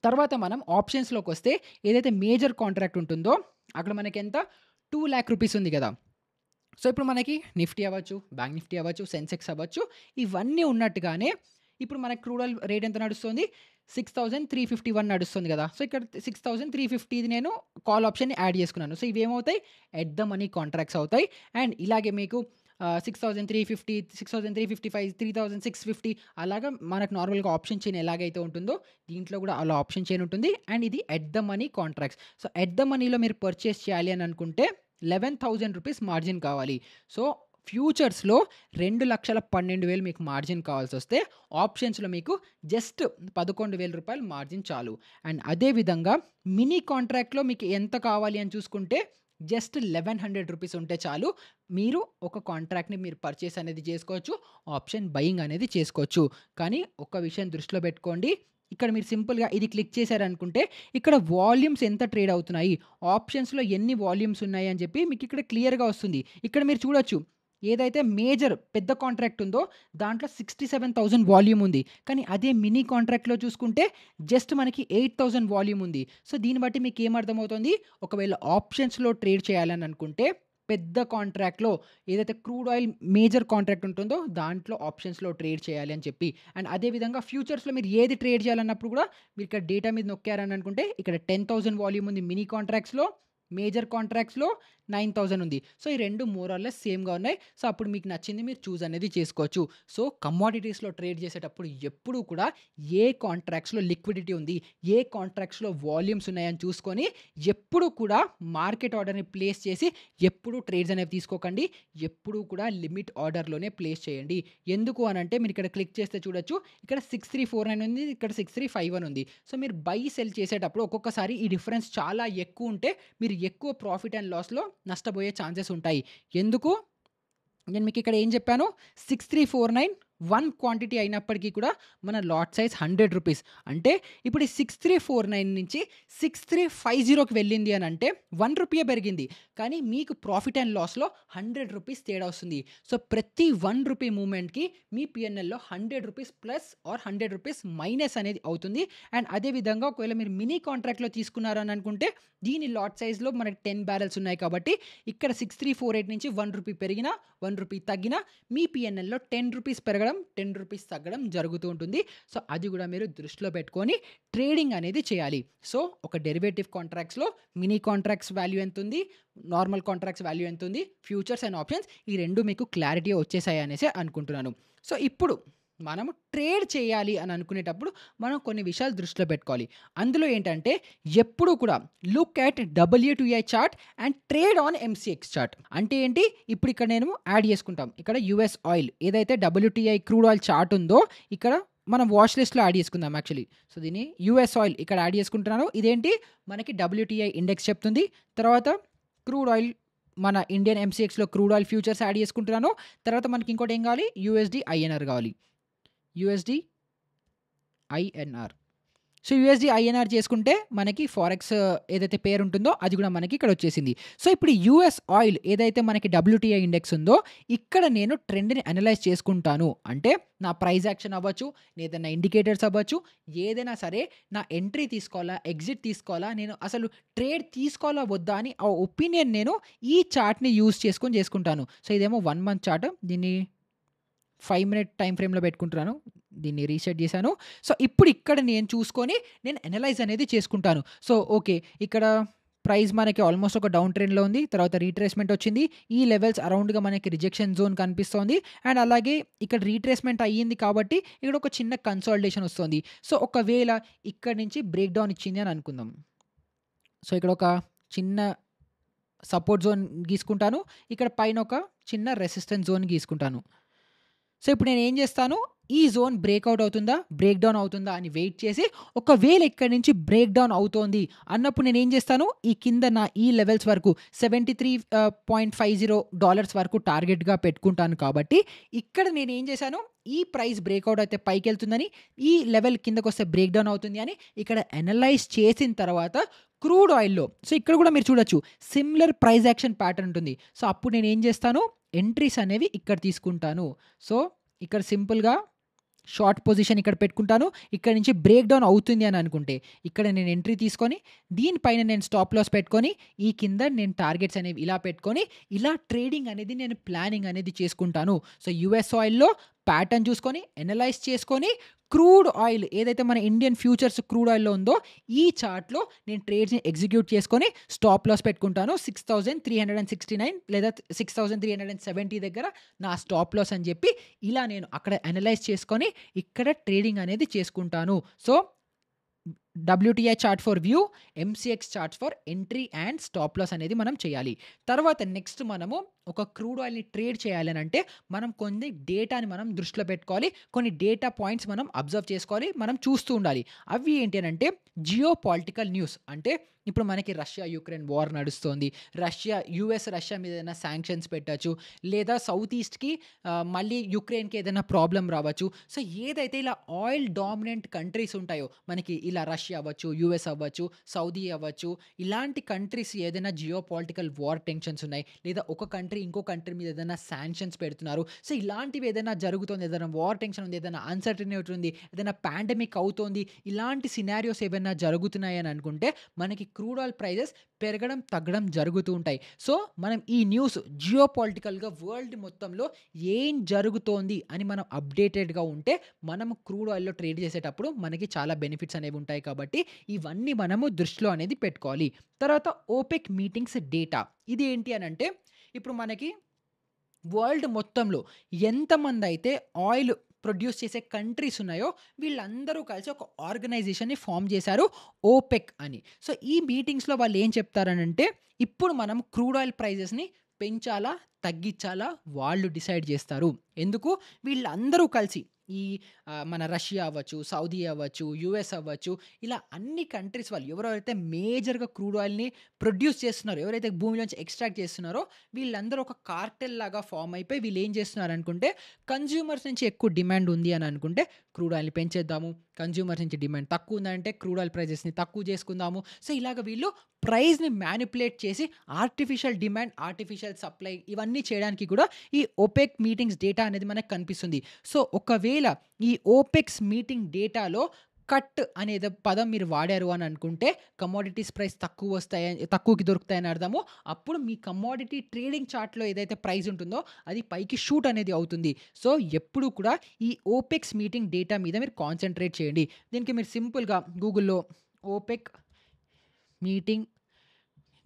Speaker 1: తర్వాత మనం ఆప్షన్స్‌లోకొస్తే ఏదైతే మేజర్ కాంట్రాక్ట్ ఉంటుందో అక్కడ మనకెంత ₹2,00,000 ఉంది గదా! సో, ఇప్పుడు మనకి నిఫ్టీ అవ్వచ్చు, బ్యాంక్ నిఫ్టీ అవ్వచ్చు, సెన్సెక్స్ అవ్వచ్చు. ఇవన్నీ ఉన్నట్టుగానే ఇప్పుడు మనకి క్రూడ్ ఆయిల్ రేట్ ఎంత నడుస్తుంది? 6,351 నడుస్తుంది గదా! సో, ఇక్కడ 6,350ది నేను కాల్ ఆప్షన్‌ని యాడ్ చేసుకున్నాను. సో, ఇవేమవుతాయి? ఎట్ ద మనీ కాంట్రాక్ట్స్ అవుతాయి. అండ్ ఇలాగే మీకు 6,350, 6,355, 3,650 అలాగా మనకు నార్మల్‌గా ఆప్షన్ చైన్ ఎలాగైతే ఉంటుందో దీంట్లో గూడా అలా ఆప్షన్ చైన్ ఉంటుంది. అండ్ ఇది at the money contracts. So, at the మనీలో మీరు పర్చేస్ చేయాలి అని అనుకుంటే ₹11,000 మార్జిన్ కావాలి. సో, ఫ్యూచర్స్‌లో 2,12,000 మీకు మార్జిన్ కావాల్సొస్తే ఆప్షన్స్‌లో మీకు జస్ట్ ₹11,000 మార్జిన్ చాలు. అండ్ అదే విధంగా మినీ కాంట్రాక్ట్‌లో మీకు ఎంత కావాలి అని చూసుకుంటే జస్ట్ ₹1,100 ఉంటే చాలు. మీరు ఒక కాంట్రాక్ట్‌ని మీరు పర్చేస్ అనేది చేసుకోవచ్చు. ఆప్షన్ బయింగ్ అనేది చేసుకోవచ్చు. కానీ ఒక్క విషయం దృష్టిలో పెట్టుకోండి. ఇక్కడ మీరు సింపుల్‌గా ఇది క్లిక్ చేశారనుకుంటే ఇక్కడ వాల్యూమ్స్ ఎంత ట్రేడ్ అవుతున్నాయి, ఆప్షన్స్‌లో ఎన్ని వాల్యూమ్స్ ఉన్నాయి అని చెప్పి మీకు ఇక్కడ క్లియర్‌గా వస్తుంది. ఇక్కడ మీరు చూడొచ్చు. ఏదైతే మేజర్ పెద్ద కాంట్రాక్ట్ ఉందో దాంట్లో 67,000 వాల్యూమ్ ఉంది. కానీ అదే మినీ కాంట్రాక్ట్‌లో చూసుకుంటే జస్ట్ మనకి 8,000 వాల్యూమ్ ఉంది. సో, దీన్ని బట్టి మీకేమర్థమవుతుంది? ఒకవేళ ఆప్షన్స్‌లో ట్రేడ్ చేయాలని అనుకుంటే పెద్ద కాంట్రాక్ట్‌లో ఏదైతే క్రూడ్ ఆయిల్ మేజర్ కాంట్రాక్ట్ ఉంటుందో దాంట్లో ఆప్షన్స్‌లో ట్రేడ్ చేయాలి అని చెప్పి. అండ్ అదే విధంగా ఫ్యూచర్స్‌లో మీరు ఏది ట్రేడ్ చేయాలన్నప్పుడు కూడా మీరు ఇక్కడ డేటా మీద నొక్కారని అనుకుంటే ఇక్కడ 10,000 వాల్యూమ్ ఉంది మినీ కాంట్రాక్ట్స్‌లో. మేజర్ కాంట్రాక్ట్స్‌లో 9,000 ఉంది. సో, ఈ 2 మోర్ ఆర్ లెస్ సేమ్‌గా ఉన్నాయి. సో, అప్పుడు మీకు నచ్చింది మీరు చూజ్ అనేది చేసుకోవచ్చు. సో, కమోడిటీస్‌లో ట్రేడ్ చేసేటప్పుడు ఎప్పుడూ కూడా ఏ కాంట్రాక్ట్స్‌లో లిక్విడిటీ ఉంది, ఏ కాంట్రాక్ట్స్‌లో వాల్యూమ్స్ ఉన్నాయని చూసుకొని ఎప్పుడూ కూడా మార్కెట్ ఆర్డర్‌ని ప్లేస్ చేసి ఎప్పుడూ ట్రేడ్స్ అనేవి తీసుకోకండి. ఎప్పుడూ కూడా లిమిట్ ఆర్డర్‌లోనే ప్లేస్ చేయండి. ఎందుకు అనంటే మీరు ఇక్కడ క్లిక్ చేస్తే చూడొచ్చు. ఇక్కడ 6349 ఉంది. ఇక్కడ 6351 ఉంది. సో, మీరు బై, సెల్ చేసేటప్పుడు ఒక్కొక్కసారి ఈ డిఫరెన్స్ చాలా ఎక్కువుంటే మీరు ఎక్కువ ప్రాఫిట్ అండ్ లాస్‌లో నష్టపోయే ఛాన్సెస్ ఉంటాయి. ఎందుకు? నేను మీకిక్కడ ఏం చెప్పాను? 6349 1 క్వాంటిటీ అయినప్పటికీ కూడా మన లాట్ సైజ్ ₹100. అంటే ఇప్పుడు ఈ 6349 నుంచి 6350కి వెళ్ళింది అనంటే ₹1 పెరిగింది. కానీ మీకు ప్రాఫిట్ అండ్ లాస్‌లో ₹100 తేడా వస్తుంది. సో, ప్రతి ₹1 మూవ్‌మెంట్‌కి మీ పీఎన్ఎల్‌లో ₹100 ప్లస్ ఆర్ ₹100 మైనస్ అనేది అవుతుంది. అండ్ అదే విధంగా ఒకవేళ మీరు మినీ కాంట్రాక్ట్‌లో తీసుకున్నారని అనుకుంటే దీని లాట్ సైజ్‌లో మనకి 10 బ్యారెల్స్ ఉన్నాయి కాబట్టి ఇక్కడ 6348 నుంచి ₹1 పెరిగినా, ₹1 తగ్గినా మీ పీఎన్ఎల్‌లో ₹10 పెరగడం, ₹10 తగ్గడం జరుగుతూ ఉంటుంది. సో, అది గూడా మీరు దృష్టిలో పెట్టుకొని ట్రేడింగ్ అనేది చేయాలి. సో, ఒక డెరివేటివ్ కాంట్రాక్ట్స్‌లో మినీ కాంట్రాక్ట్స్ వాల్యూ ఎంతుంది? నార్మల్ కాంట్రాక్ట్స్ వాల్యూ ఎంతుంది? ఫ్యూచర్స్ అండ్ ఆప్షన్స్ ఈ 2 మీకు క్లారిటీ వచ్చేసాయి అనేసి అనుకుంటున్నాను. సో, ఇప్పుడు మనము ట్రేడ్ చేయాలి అని అనుకునేటప్పుడు మనం కొన్ని విషయాలు దృష్టిలో పెట్టుకోవాలి. అందులో ఏంటంటే ఎప్పుడూ కూడా look at WTI chart and trade on MCX chart. అంటే ఏంటి? ఇప్పుడు ఇక్కడ నేను యాడ్ చేసుకుంటాం. ఇక్కడ యూఎస్ ఆయిల్ ఏదైతే WTI క్రూడ్ ఆయిల్ చార్ట్ ఉందో ఇక్కడ మనం వాచ్ లిస్ట్‌లో యాడ్ చేసుకుందాం యాక్చువల్లీ. సో, దీన్ని యూఎస్ ఆయిల్ ఇక్కడ యాడ్ చేసుకుంటున్నాను. ఇదేంటి? మనకి WTI ఇండెక్స్ చెప్తుంది. తర్వాత క్రూడ్ ఆయిల్ మన ఇండియన్ MCXలో క్రూడ్ ఆయిల్ ఫ్యూచర్స్ యాడ్ చేసుకుంటున్నాను. తర్వాత మనకి ఇంకోటి ఏం కావాలి? USD INR కావాలి. USD INR. So, USD INR చేసుకుంటే మనకి ఫారెక్స్ ఏదైతే పేరు ఉంటుందో అది కూడా మనకి ఇక్కడ వచ్చేసింది. సో, ఇప్పుడు యూఎస్ ఆయిల్ ఏదైతే మనకి డబ్ల్యూటీఐ ఇండెక్స్ ఉందో ఇక్కడ నేను ట్రెండ్‌ని అనలైజ్ చేసుకుంటాను. అంటే నా ప్రైస్ యాక్షన్ అవ్వచ్చు, ఏదైనా ఇండికేటర్స్ అవ్వచ్చు, ఏదైనా సరే నా ఎంట్రీ తీసుకోవాలా, ఎగ్జిట్ తీసుకోవాలా, నేను అసలు ట్రేడ్ తీసుకోవాలా వద్దా అని ఆ ఒపీనియన్ నేను ఈ చార్ట్‌ని యూజ్ చేసుకొని చేసుకుంటాను. సో, ఇదేమో 1 మంత్ చార్ట్. దీన్ని 5 మినిట్ టైమ్ ఫ్రేమ్‌లో పెట్టుకుంటున్నాను. దీన్ని రీసెట్ చేశాను. సో, ఇప్పుడు ఇక్కడ నేను చూసుకొని నేను అనలైజ్ అనేది చేసుకుంటాను. So, okay. ఇక్కడ ప్రైస్ మనకి ఆల్మోస్ట్ ఒక డౌన్ ట్రెండ్‌లో ఉంది. తర్వాత రీట్రేస్‌మెంట్ వచ్చింది. ఈ లెవెల్స్ అరౌండ్‌గా మనకి రిజెక్షన్ జోన్ కనిపిస్తోంది. అండ్ అలాగే ఇక్కడ రీట్రేస్‌మెంట్ అయ్యింది కాబట్టి ఇక్కడ ఒక చిన్న కన్సాలిడేషన్ వస్తుంది. సో, ఒకవేళ ఇక్కడి నుంచి బ్రేక్ డౌన్ ఇచ్చింది అని అనుకుందాం. సో, ఇక్కడ ఒక చిన్న సపోర్ట్ జోన్ గీసుకుంటాను. ఇక్కడ పైన ఒక చిన్న రెసిస్టెన్స్ జోన్ గీసుకుంటాను. సో, ఇప్పుడు నేనేం చేస్తాను, ఈ జోన్ బ్రేక్‌ఔట్ అవుతుందా? బ్రేక్ డౌన్ అవుతుందా? అని వెయిట్ చేసి ఒకవేళ ఇక్కడి నుంచి బ్రేక్ డౌన్ అవుతోంది అన్నప్పుడు నేనేం చేస్తాను, ఈ కింద నా ఈ లెవెల్స్ వరకు $73.50 వరకు టార్గెట్‌గా పెట్టుకుంటాను కాబట్టి, ఇక్కడ నేనేం చేశాను, ఈ ప్రైస్ బ్రేక్‌ఔట్ అయితే పైకెళ్తుందని, ఈ లెవెల్ కిందకొస్తే బ్రేక్ డౌన్ అవుతుంది అని ఇక్కడ అనలైజ్ చేసిన తర్వాత క్రూడ్ ఆయిల్‌లో సో, ఇక్కడ కూడా మీరు చూడొచ్చు సిమిలర్ ప్రైస్ యాక్షన్ ప్యాటర్న్ ఉంటుంది. సో, అప్పుడు నేనేం చేస్తాను, ఎంట్రీస్ అనేవి ఇక్కడ తీసుకుంటాను. సో, ఇక్కడ సింపుల్‌గా షార్ట్ పొజిషన్ ఇక్కడ పెట్టుకుంటాను. ఇక్కడి నుంచి బ్రేక్ డౌన్ అవుతుంది అని అనుకుంటే, ఇక్కడ నేను ఎంట్రీ తీసుకొని, దీనిపైన నేను స్టాప్ లాస్ పెట్టుకొని, ఈ కింద నేను టార్గెట్స్ అనేవి ఇలా పెట్టుకొని, ఇలా ట్రేడింగ్ అనేది నేను ప్లానింగ్ అనేది చేసుకుంటాను. సో, యూఎస్ ఆయిల్‌లో ప్యాటర్న్ చూసుకొని, అనలైజ్ చేసుకొని, క్రూడ్ ఆయిల్ ఏదైతే మన ఇండియన్ ఫ్యూచర్స్ క్రూడ్ ఆయిల్‌లో ఉందో, ఈ చార్ట్‌లో నేను ట్రేడ్స్‌ని ఎగ్జిక్యూట్ చేసుకొని, స్టాప్ లాస్ పెట్టుకుంటాను. 6369 లేదా 6370 దగ్గర నా స్టాప్ లాస్ అని చెప్పి, ఇలా నేను అక్కడ అనలైజ్ చేసుకొని, ఇక్కడ ట్రేడింగ్ అనేది చేసుకుంటాను. So, WTI chart for view, MCX charts for entry and stop loss అనేది మనం చేయాలి. తర్వాత నెక్స్ట్ మనము ఒక క్రూడ్ ఆయిల్‌ని ట్రేడ్ చేయాలనంటే, మనం కొన్ని డేటాని మనం దృష్టిలో పెట్టుకోవాలి. కొన్ని డేటా పాయింట్స్ మనం అబ్జర్వ్ చేసుకోవాలి. మనం చూస్తూ ఉండాలి. అవి ఏంటి అనంటే జియో పొలిటికల్ న్యూస్. అంటే ఇప్పుడు మనకి రష్యా, యుక్రెయిన్ వార్ నడుస్తోంది. యూఎస్ రష్యా మీద ఏదైనా శాంక్షన్స్ పెట్టొచ్చు. లేదా సౌత్ ఈస్ట్‌కి మళ్ళీ యుక్రెయిన్‌కి ఏదైనా ప్రాబ్లమ్ రావచ్చు. సో, ఏదైతే ఇలా ఆయిల్ డామినెంట్ కంట్రీస్ ఉంటాయో, మనకి ఇలా రష్యా అవ్వచ్చు, యూఎస్ అవ్వచ్చు, సౌదీ అవ్వచ్చు, ఇలాంటి కంట్రీస్ ఏదైనా జియో పొలిటికల్ వార్ టెన్షన్స్ ఉన్నాయి. లేదా ఒక కంట్రీ ఇంకో కంట్రీ మీద ఏదైనా శాంక్షన్స్ పెడుతున్నారు. సో, ఇలాంటివి ఏదైనా జరుగుతోంది, ఏదైనా వార్ టెన్షన్ ఉంది, ఏదైనా అన్‌సర్టెనిటీ ఉంది, ఏదైనా పాండమిక్ అవుతోంది, ఇలాంటి సినారియోస్ ఏవైనా జరుగుతున్నాయి అని అనుకుంటే, మనకి క్రూడ్ ఆయిల్ ప్రైజెస్ పెరగడం, తగ్గడం జరుగుతూ ఉంటాయి. సో, మనం ఈ న్యూస్ జియో పొలిటికల్‌గా వరల్డ్ మొత్తంలో ఏం జరుగుతోంది అని మనం అప్డేటెడ్‌గా ఉంటే, మనం క్రూడ్ ఆయిల్‌లో ట్రేడ్ చేసేటప్పుడు మనకి చాలా బెనిఫిట్స్ అనేవి ఉంటాయి కాబట్టి, ఇవన్నీ మనము దృష్టిలో అనేది పెట్టుకోవాలి. తర్వాత ఓపెక్ మీటింగ్స్ డేటా. ఇది ఏంటి అనంటే, ఇప్పుడు మనకి వరల్డ్ మొత్తంలో ఎంతమందైతే ఆయిల్ ప్రొడ్యూస్ చేసే కంట్రీస్ ఉన్నాయో, వీళ్ళందరూ కలిసి ఒక ఆర్గనైజేషన్‌ని ఫార్మ్ చేశారు, ఓపెక్ అని. సో, ఈ మీటింగ్స్‌లో వాళ్ళు ఏం చెప్తారనంటే, ఇప్పుడు మనం క్రూడ్ ఆయిల్ ప్రైజెస్‌ని పెంచాలా, తగ్గించాలా వాళ్ళు డిసైడ్ చేస్తారు. ఎందుకు? వీళ్ళందరూ కలిసి ఈ మన రష్యా అవ్వచ్చు, సౌదీ అవ్వచ్చు, యూఎస్ అవ్వచ్చు, ఇలా అన్ని కంట్రీస్ వాళ్ళు ఎవరెవరైతే మేజర్‌గా క్రూడ్ ఆయిల్‌ని ప్రొడ్యూస్ చేస్తున్నారో, ఎవరైతే భూమిలోంచి ఎక్స్ట్రాక్ట్ చేస్తున్నారో, వీళ్ళందరూ ఒక కార్టెల్ లాగా ఫార్మ్ అయిపోయి వీళ్ళేం చేస్తున్నారనుకుంటే, కన్జ్యూమర్స్ నుంచి ఎక్కువ డిమాండ్ ఉంది అని అనుకుంటే, క్రూడ్ ఆయిల్‌ని పెంచేద్దాము. కన్జ్యూమర్స్ నుంచి డిమాండ్ తక్కువ ఉందంటే, క్రూడ్ ఆయిల్ ప్రైజెస్‌ని తక్కువ చేసుకుందాము. సో, ఇలాగ వీళ్ళు ప్రైస్‌ని మ్యానిపులేట్ చేసి ఆర్టిఫిషియల్ డిమాండ్, ఆర్టిఫిషియల్ సప్లై ఇవన్నీ చేయడానికి కూడా ఈ ఓపెక్ మీటింగ్స్ డేటా అనేది మనకు కనిపిస్తుంది. సో, ఒకవేళ ఈ ఓపెక్స్ మీటింగ్ డేటాలో కట్ అనేది పదం మీరు వాడారు అని అనుకుంటే, కమోడిటీస్ ప్రైస్ తక్కువకి దొరుకుతాయని అర్థము. అప్పుడు మీ కమోడిటీ ట్రేడింగ్ చార్ట్‌లో ఏదైతే ప్రైస్ ఉంటుందో, అది పైకి షూట్ అనేది అవుతుంది. సో, ఎప్పుడు కూడా ఈ ఓపెక్స్ మీటింగ్ డేటా మీద మీరు కాన్సంట్రేట్ చేయండి. దీనికి మీరు సింపుల్‌గా గూగుల్‌లో ఓపెక్ మీటింగ్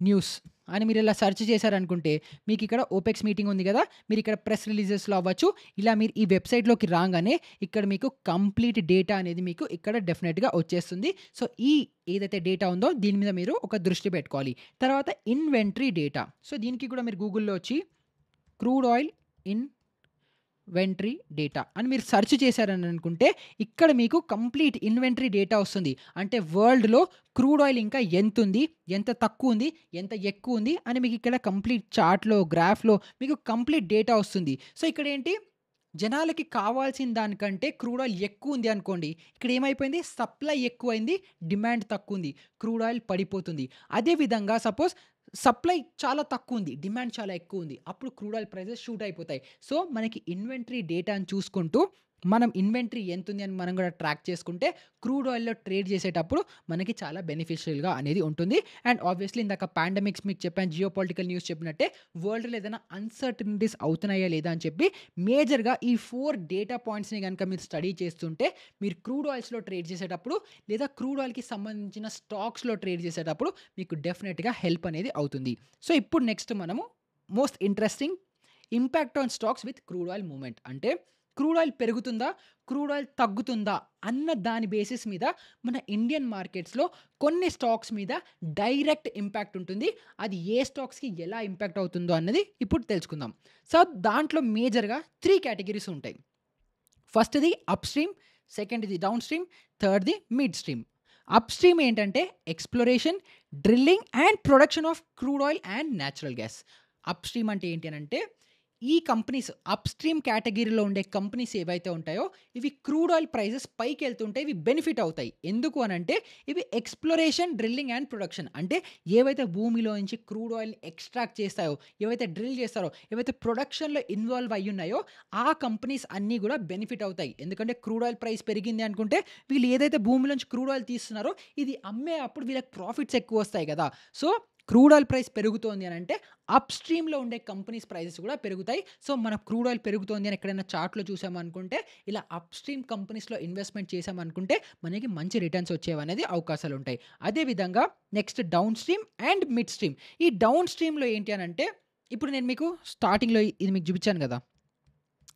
Speaker 1: న్యూస్ అని మీరు ఇలా సెర్చ్ చేశారనుకుంటే, మీకు ఇక్కడ ఓపెక్స్ మీటింగ్ ఉంది కదా! మీరు ఇక్కడ ప్రెస్ రిలీజెస్‌లో అవ్వచ్చు. ఇలా మీరు ఈ వెబ్‌సైట్‌లోకి రాగానే ఇక్కడ మీకు కంప్లీట్ డేటా అనేది మీకు ఇక్కడ డెఫినిట్‌గా వచ్చేస్తుంది. సో, ఈ ఏదైతే డేటా ఉందో దీని మీద మీరు ఒక దృష్టి పెట్టుకోవాలి. తర్వాత ఇన్వెంటరీ డేటా. సో, దీనికి కూడా మీరు గూగుల్‌లో వచ్చి క్రూడ్ ఆయిల్ ఇన్వెంటరీ డేటా అని మీరు సెర్చ్ చేశారని అనుకుంటే, ఇక్కడ మీకు కంప్లీట్ ఇన్వెంటరీ డేటా వస్తుంది. అంటే వరల్డ్‌లో క్రూడ్ ఆయిల్ ఇంకా ఎంతుంది, ఎంత తక్కువుంది, ఎంత ఎక్కువుంది అని మీకు ఇక్కడ కంప్లీట్ చార్ట్‌లో, గ్రాఫ్‌లో మీకు కంప్లీట్ డేటా వస్తుంది. సో, ఇక్కడేంటి జనాలకి కావాల్సిన దానికంటే క్రూడ్ ఆయిల్ ఎక్కువుంది అనుకోండి. ఇక్కడ ఏమైపోయింది సప్లై ఎక్కువైంది. డిమాండ్ తక్కువుంది. క్రూడ్ ఆయిల్ పడిపోతుంది. అదే విధంగా సపోజ్ సప్లై చాలా తక్కువుంది. డిమాండ్ చాలా ఎక్కువుంది. అప్పుడు క్రూడ్ ఆయిల్ ప్రైసెస్ షూట్ అయిపోతాయి. సో, మనకి ఇన్వెంటరీ డేటాను చూసుకుంటూ మనం ఇన్వెంటరీ ఎంతుంది అని మనం గూడా ట్రాక్ చేసుకుంటే క్రూడ్ ఆయిల్‌లో ట్రేడ్ చేసేటప్పుడు మనకి చాలా బెనిఫిషియల్‌గా అనేది ఉంటుంది. అండ్ ఆబ్వియస్‌లీ ఇందాక పాండమిక్స్ మీకు చెప్పాను. జియోపాలిటికల్ న్యూస్ చెప్పినట్టే వరల్డ్‌లో ఏదైనా అన్‌సర్టెనిటీస్ అవుతున్నాయా లేదా అని చెప్పి మేజర్‌గా ఈ 4 డేటా పాయింట్స్‌ని గనుక మీరు స్టడీ చేస్తుంటే మీరు క్రూడ్ ఆయిల్స్‌లో ట్రేడ్ చేసేటప్పుడు లేదా క్రూడ్ ఆయిల్‌కి సంబంధించిన స్టాక్స్‌లో ట్రేడ్ చేసేటప్పుడు మీకు డెఫినిట్‌గా హెల్ప్ అనేది అవుతుంది. సో, ఇప్పుడు నెక్స్ట్ మనము most interesting impact on stocks with crude oil movement అంటే క్రూడ్ ఆయిల్ పెరుగుతుందా? క్రూడ్ ఆయిల్ తగ్గుతుందా? అన్న దాని బేసిస్ మీద మన ఇండియన్ మార్కెట్స్‌లో కొన్ని స్టాక్స్ మీద డైరెక్ట్ ఇంపాక్ట్ ఉంటుంది. అది ఏ స్టాక్స్‌కి ఎలా ఇంపాక్ట్ అవుతుందో అన్నది ఇప్పుడు తెలుసుకుందాం. సో, దాంట్లో మేజర్‌గా 3 కేటగరీస్ ఉంటాయి. ఫస్ట్‌ది అప్‌స్ట్రీమ్, సెకండ్‌ది డౌన్ స్ట్రీమ్, థర్డ్‌ది మిడ్ స్ట్రీమ్. అప్‌స్ట్రీమ్ ఏంటంటే exploration, drilling and production of crude oil and natural gas. Upstream అంటే ఏంటి అనంటే ఈ కంపెనీస్ అప్‌స్ట్రీమ్ కేటగిరీలో ఉండే కంపెనీస్ ఏవైతే ఉంటాయో ఇవి క్రూడ్ ఆయిల్ ప్రైసెస్ పైకెళ్తుంటే ఇవి బెనిఫిట్ అవుతాయి. ఎందుకు అనంటే ఇవి ఎక్స్‌ప్లోరేషన్, డ్రిల్లింగ్ అండ్ ప్రొడక్షన్ అంటే ఏవైతే భూమిలో నుంచి క్రూడ్ ఆయిల్‌ని ఎక్స్‌ట్రాక్ట్ చేస్తాయో, ఏవైతే డ్రిల్ చేస్తారో, ఏవైతే ప్రొడక్షన్‌లో ఇన్వాల్వ్ అయ్యున్నాయో ఆ కంపెనీస్ అన్నీ గూడా బెనిఫిట్ అవుతాయి. ఎందుకంటే క్రూడ్ ఆయిల్ ప్రైస్ పెరిగింది అనుకుంటే వీళ్ళు ఏదైతే భూమిలోంచి క్రూడ్ ఆయిల్ తీస్తున్నారో ఇది అమ్మే అప్పుడు వీళ్ళకి ప్రాఫిట్స్ ఎక్కువొస్తాయి గదా! సో, క్రూడ్ ఆయిల్ ప్రైస్ పెరుగుతోంది అనంటే అప్‌స్ట్రీమ్‌లో ఉండే కంపెనీస్ ప్రైసెస్ గూడా పెరుగుతాయి. సో, మన క్రూడ్ ఆయిల్ పెరుగుతోంది అని ఎక్కడైనా చార్ట్‌లో చూసామనుకుంటే ఇలా అప్‌స్ట్రీమ్ కంపెనీస్‌లో ఇన్వెస్ట్‌మెంట్ చేశామనుకుంటే మనకి మంచి రిటర్న్స్ వచ్చేవనేది అవకాశాలుంటాయి. అదే విధంగా next down stream and mid stream. ఈ డౌన్ స్ట్రీమ్‌లో ఏంటి అనంటే ఇప్పుడు నేను మీకు స్టార్టింగ్‌లో ఇది మీకు చూపించాను గదా!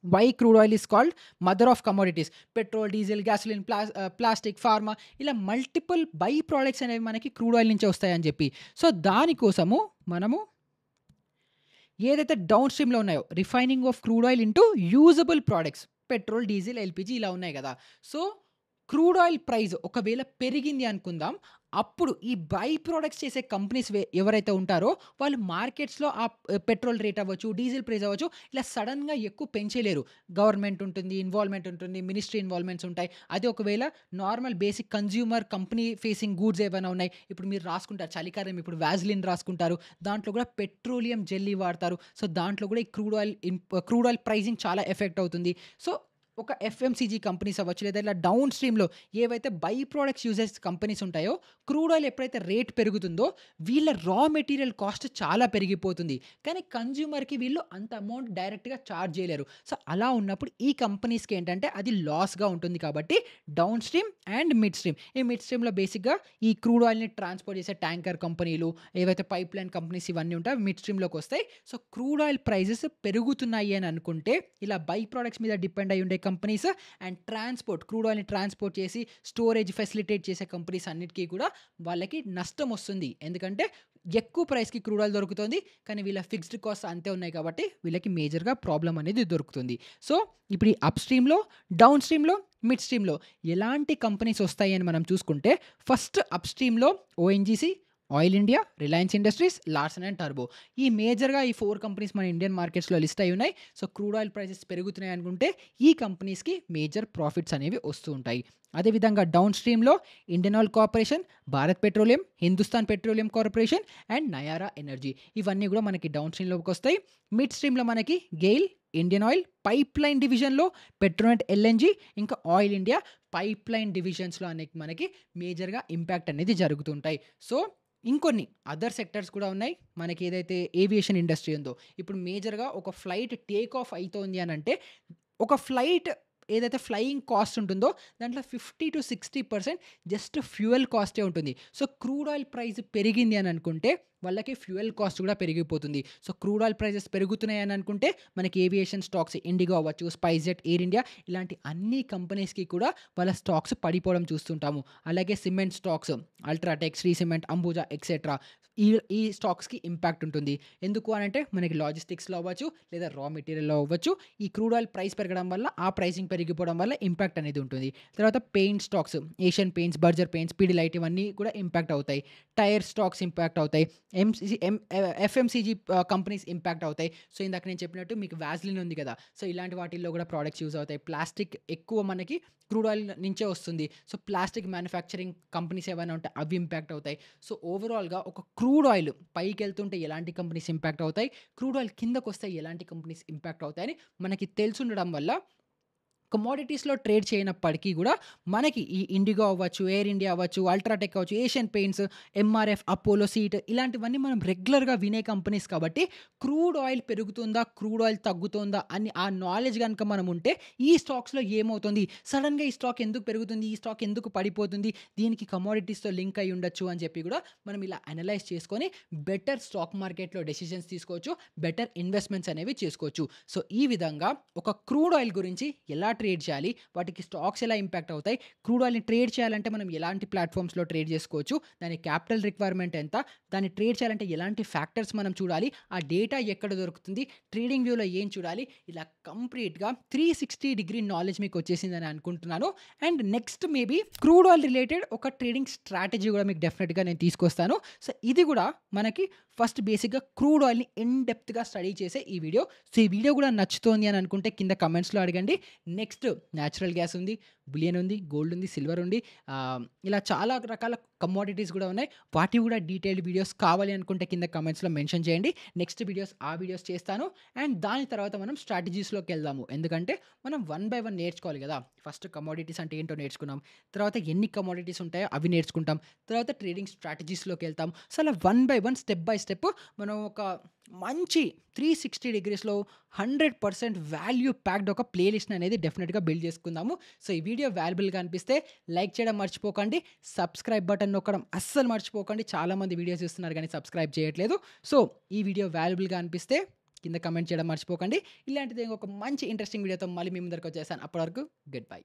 Speaker 1: Why crude oil is called mother of commodities. Petrol, diesel, gasoline, plastic, pharma ఇలా మల్టిపుల్ బై ప్రొడక్ట్స్ అనేవి మనకి క్రూడ్ ఆయిల్ నుంచే వస్తాయని జెప్పి. సో, దానికోసము మనము ఏదైతే డౌన్ స్ట్రీమ్‌లో ఉన్నాయో refining of crude oil into usable products petrol, diesel, LPG ఇలా ఉన్నాయి గదా! సో, క్రూడ్ ఆయిల్ ప్రైస్ ఒకవేళ పెరిగింది అనుకుందాం. అప్పుడు ఈ బై ప్రొడక్ట్స్ చేసే కంపెనీస్ ఎవరైతే ఉంటారో వాళ్ళు మార్కెట్స్‌లో పెట్రోల్ రేట్ అవ్వచ్చు, డీజిల్ ప్రైస్ అవ్వచ్చు ఇలా సడెన్‌గా ఎక్కువ పెంచేయలేరు. గవర్నమెంట్ ఉంటుంది, ఇన్వాల్వ్‌మెంట్ ఉంటుంది, మినిస్ట్రీ ఇన్వాల్వ్‌మెంట్స్ ఉంటాయి. అదే ఒకవేళ normal basic consumer company facing goods ఏవైనా ఉన్నాయి. ఇప్పుడు మీరు రాసుకుంటారు చలికాలం ఇప్పుడు వాజిలిన్ రాసుకుంటారు. దాంట్లో కూడా పెట్రోలియం జెల్లీ వాడతారు. సో, దాంట్లో కూడా ఈ క్రూడ్ ఆయిల్ ప్రైజింగ్ చాలా ఎఫెక్ట్ అవుతుంది. సో, ఒక ఎఫ్ఎంసీజీ కంపెనీస్ అవ్వచ్చు లేదా ఇలా డౌన్ స్ట్రీమ్‌లో ఏవైతే బై ప్రొడక్ట్స్ యూజెస్ కంపెనీస్ ఉంటాయో క్రూడ్ ఆయిల్ ఎప్పుడైతే రేట్ పెరుగుతుందో వీళ్ళ రా మెటీరియల్ కాస్ట్ చాలా పెరిగిపోతుంది. కానీ కన్స్యూమర్‌కి వీళ్ళు అంత అమౌంట్ డైరెక్ట్‌గా చార్జ్ చేయలేరు. సో, అలా ఉన్నప్పుడు ఈ కంపెనీస్‌కి ఏంటంటే అది లాస్‌గా ఉంటుంది కాబట్టి down stream and mid stream. ఈ మిడ్ స్ట్రీమ్‌లో బేసిక్‌గా ఈ క్రూడ్ ఆయిల్‌ని ట్రాన్స్‌పోర్ట్ చేసే ట్యాంకర్ కంపెనీలు, ఏవైతే పైప్‌లైన్ కంపెనీస్ ఇవన్నీ ఉంటాయో మిడ్ స్ట్రీమ్‌లోకొస్తాయి. సో, క్రూడ్ ఆయిల్ ప్రైజెస్ పెరుగుతున్నాయి అని అనుకుంటే ఇలా బై ప్రొడక్ట్స్ మీద డిపెండ్ అయ్యి ఉండే కంపెనీస్ అండ్ క్రూడ్ ఆయిల్‌ని ట్రాన్స్‌పోర్ట్ చేసి స్టోరేజ్ ఫెసిలిటేట్ చేసే కంపెనీస్ అన్నిటికి కూడా వాళ్ళకి నష్టం వస్తుంది. ఎందుకంటే ఎక్కువ ప్రైస్‌కి క్రూడ్ ఆయిల్ దొరుకుతుంది. కానీ వీళ్ళ ఫిక్స్డ్ కాస్ట్ అంతే ఉన్నాయి కాబట్టి వీళ్ళకి మేజర్‌గా ప్రాబ్లమ్ అనేది దొరుకుతుంది. సో, ఇప్పుడు ఈ అప్ స్ట్రీమ్‌లో, డౌన్ స్ట్రీమ్‌లో, మిడ్ స్ట్రీమ్‌లో ఎలాంటి కంపెనీస్ వస్తాయి అని మనం చూసుకుంటే ఫస్ట్ అప్ స్ట్రీమ్‌లో ఓఎన్‌జీసీ, ఆయిల్ ఇండియా, రిలయన్స్ ఇండస్ట్రీస్, లార్సన్ అండ్ టర్బో. ఈ మేజర్‌గా ఈ 4 కంపెనీస్ మన ఇండియన్ మార్కెట్స్‌లో లిస్ట్ అయ్యి ఉన్నాయి. సో, క్రూడ్ ఆయిల్ ప్రైసెస్ పెరుగుతున్నాయి అనుకుంటే ఈ కంపెనీస్‌కి మేజర్ ప్రాఫిట్స్ అనేవి వస్తూ ఉంటాయి. అదేవిధంగా డౌన్ స్ట్రీమ్‌లో ఇండియన్ ఆయిల్ కార్పొరేషన్, భారత్ పెట్రోలియం, హిందుస్థాన్ పెట్రోలియం కార్పొరేషన్ అండ్ నయారా ఎనర్జీ ఇవన్నీ కూడా మనకి డౌన్ స్ట్రీమ్‌లోకొస్తాయి. మిడ్ స్ట్రీమ్‌లో మనకి గెయిల్, ఇండియన్ ఆయిల్, పైప్‌లైన్ డివిజన్‌లో పెట్రోనెట్ ఎల్ఎన్‌జీ ఇంకా ఆయిల్ ఇండియా పైప్‌లైన్ డివిజన్స్‌లో మనకి మేజర్‌గా ఇంపాక్ట్ అనేది జరుగుతుంటాయి. సో, ఇంకొన్ని అదర్ సెక్టర్స్ కూడా ఉన్నాయి. మనకి ఏదైతే ఏవియేషన్ ఇండస్ట్రీ ఉందో, ఇప్పుడు మేజర్‌గా ఒక ఫ్లైట్ టేక్ ఆఫ్ అయితోంది అనంటే, ఒక ఫ్లైట్ ఏదైతే ఫ్లయింగ్ కాస్ట్ ఉంటుందో, దాంట్లో 50-60% జస్ట్ ఫ్యూయల్ కాస్టే ఉంటుంది. సో, క్రూడ్ ఆయిల్ ప్రైస్ పెరిగింది అని అనుకుంటే, వాళ్ళకి ఫ్యూయల్ కాస్ట్ కూడా పెరిగిపోతుంది. సో, క్రూడ్ ఆయిల్ ప్రైసెస్ పెరుగుతున్నాయి అని అనుకుంటే, మనకి ఏవియేషన్ స్టాక్స్ ఇండిగో అవ్వచ్చు, స్పైస్‌జెట్, ఎయిర్ ఇండియా ఇలాంటి అన్ని కంపెనీస్‌కి కూడా వాళ్ళ స్టాక్స్ పడిపోవడం చూస్తుంటాము. అలాగే cement stocks UltraTech, Shree Cement, Ambuja etcetera ఈ ఈ స్టాక్స్‌కి ఇంపాక్ట్ ఉంటుంది. ఎందుకు అనంటే మనకి లాజిస్టిక్స్‌లో అవ్వచ్చు, లేదా రా మెటీరియల్‌లో అవ్వచ్చు. ఈ క్రూడ్ ఆయిల్ ప్రైస్ పెరగడం వల్ల, ఆ ప్రైసింగ్ పెరిగిపోవడం వల్ల ఇంపాక్ట్ అనేది ఉంటుంది. తర్వాత పెయింట్ స్టాక్స్ ఏషియన్ పెయింట్స్, బర్జర్ పెయింట్స్, పీడిలైట్ ఇవన్నీ కూడా ఇంపాక్ట్ అవుతాయి. టైర్ స్టాక్స్ ఇంపాక్ట్ అవుతాయి. ఎఫ్ఎంసీజీ కంపెనీస్ ఇంపాక్ట్ అవుతాయి. సో, ఇందాక నేను చెప్పినట్టు మీకు వాస్లిన్ ఉంది కదా! సో, ఇలాంటి వాటిల్లో కూడా ప్రొడక్ట్స్ యూజ్ అవుతాయి. ప్లాస్టిక్ ఎక్కువ మనకి క్రూడ్ ఆయిల్ నుంచే వస్తుంది. సో, ప్లాస్టిక్ మ్యానుఫ్యాక్చరింగ్ కంపెనీస్ ఏవైనా ఉంటే అవి ఇంపాక్ట్ అవుతాయి. సో, ఓవరాల్‌గా ఒక క్రూడ్ ఆయిల్ పైకెళ్తుంటే ఎలాంటి కంపెనీస్ ఇంపాక్ట్ అవుతాయి, క్రూడ్ ఆయిల్ కిందకొస్తే ఎలాంటి కంపెనీస్ ఇంపాక్ట్ అవుతాయని మనకి తెలిసుండడం వల్ల కమోడిటీస్‌లో ట్రేడ్ చేయనప్పటికీ గూడా, మనకి ఈ ఇండిగో అవ్వచ్చు, ఎయిర్ ఇండియా అవ్వచ్చు, అల్ట్రాటెక్ అవ్వచ్చు, ఏషియన్ పెయింట్స్, ఎంఆర్ఎఫ్, అపోలో సీట్ ఇలాంటివన్నీ మనం రెగ్యులర్‌గా వినే కంపెనీస్ కాబట్టి, క్రూడ్ ఆయిల్ పెరుగుతుందా? క్రూడ్ ఆయిల్ తగ్గుతోందా? అని ఆ నాలెడ్జ్ గనుక మనం ఉంటే, ఈ స్టాక్స్‌లో ఏమవుతుంది? సడెన్‌గా ఈ స్టాక్ ఎందుకు పెరుగుతుంది? ఈ స్టాక్ ఎందుకు పడిపోతుంది? దీనికి కమోడిటీస్‌తో లింక్ అయ్యి ఉండొచ్చు అని చెప్పి గూడా మనం ఇలా అనలైజ్ చేసుకొని, బెటర్ స్టాక్ మార్కెట్‌లో డెసిషన్స్ తీసుకోవచ్చు. బెటర్ ఇన్వెస్ట్‌మెంట్స్ అనేవి చేసుకోవచ్చు. సో, ఈ విధంగా ఒక క్రూడ్ ఆయిల్ గురించి ఎలా ట్రేడ్ చేయాలి? వాటికి స్టాక్స్ ఎలా ఇంపాక్ట్ అవుతాయి? క్రూడ్ ఆయిల్‌ని ట్రేడ్ చేయాలంటే మనం ఎలాంటి ప్లాట్‌ఫార్మ్స్‌లో ట్రేడ్ చేసుకోవచ్చు? దాని క్యాపిటల్ రిక్వైర్మెంట్ ఎంత? దాన్ని ట్రేడ్ చేయాలంటే ఎలాంటి ఫ్యాక్టర్స్ మనం చూడాలి? ఆ డేటా ఎక్కడ దొరుకుతుంది? ట్రేడింగ్ వ్యూలో ఏం చూడాలి? ఇలా కంప్లీట్‌గా 360 డిగ్రీ నాలెడ్జ్ మీకొచ్చేసిందని అనుకుంటున్నాను. And next maybe crude oil related ఒక ట్రేడింగ్ స్ట్రాటజీ గూడా మీకు డెఫినిట్‌గా నేను తీసుకొస్తాను. సో, ఇది గూడా మనకి ఫస్ట్ బేసిక్‌గా క్రూడ్ ఆయిల్‌ని ఇన్ డెప్త్‌గా స్టడీ చేసే ఈ వీడియో. సో, ఈ వీడియో గూడా నచ్చుతోంది అని అనుకుంటే కింద కామెంట్స్‌లో అడగండి. నెక్స్ట్ న్యాచురల్ గ్యాస్ ఉంది, బులియన్ ఉంది, గోల్డ్ ఉంది, సిల్వర్ ఉంది. ఇలా చాలా రకాల కమోడిటీస్ గూడా ఉన్నాయి. వాటివి గూడా డీటెయిల్డ్ వీడియోస్ కావాలి అనుకుంటే కింద కామెంట్స్‌లో మెన్షన్ చేయండి. నెక్స్ట్ వీడియోస్ ఆ వీడియోస్ చేస్తాను. అండ్ దాని తర్వాత మనం స్ట్రాటజీస్‌లోకెళ్దాము. ఎందుకంటే మనం వన్ బై వన్ నేర్చుకోవాలి గదా! ఫస్ట్ కమోడిటీస్ అంటే ఏంటో నేర్చుకున్నాం. తర్వాత ఎన్ని కమోడిటీస్ ఉంటాయో అవి నేర్చుకుంటాం. తర్వాత ట్రేడింగ్ స్ట్రాటజీస్‌లోకెళ్తాం. సో, అలా one by one, step by step మనం ఒక మంచి 360 డిగ్రీస్‌లో 100% వాల్యూ ప్యాక్డ్ ఒక ప్లే లిస్ట్‌ని అనేది డెఫినిట్‌గా బిల్డ్ చేసుకుందాము. సో, ఈ వీడియో వాల్యుబుల్‌గా అనిపిస్తే లైక్ చేయడం మర్చిపోకండి. సబ్స్క్రైబ్ బటన్ నొక్కడం అస్సలు మర్చిపోకండి. చాలామంది వీడియోస్ చూస్తున్నారు గానీ సబ్స్క్రైబ్ చేయట్లేదు. సో, ఈ వీడియో వాల్యుబుల్‌గా అనిపిస్తే కింద కామెంట్ చేయడం మర్చిపోకండి. ఇలాంటిదే ఒక మంచి ఇంట్రెస్టింగ్ వీడియోతో మళ్ళీ మీ ముందరికొచ్చేస్తాను. అప్పటి వరకు గుడ్ బై.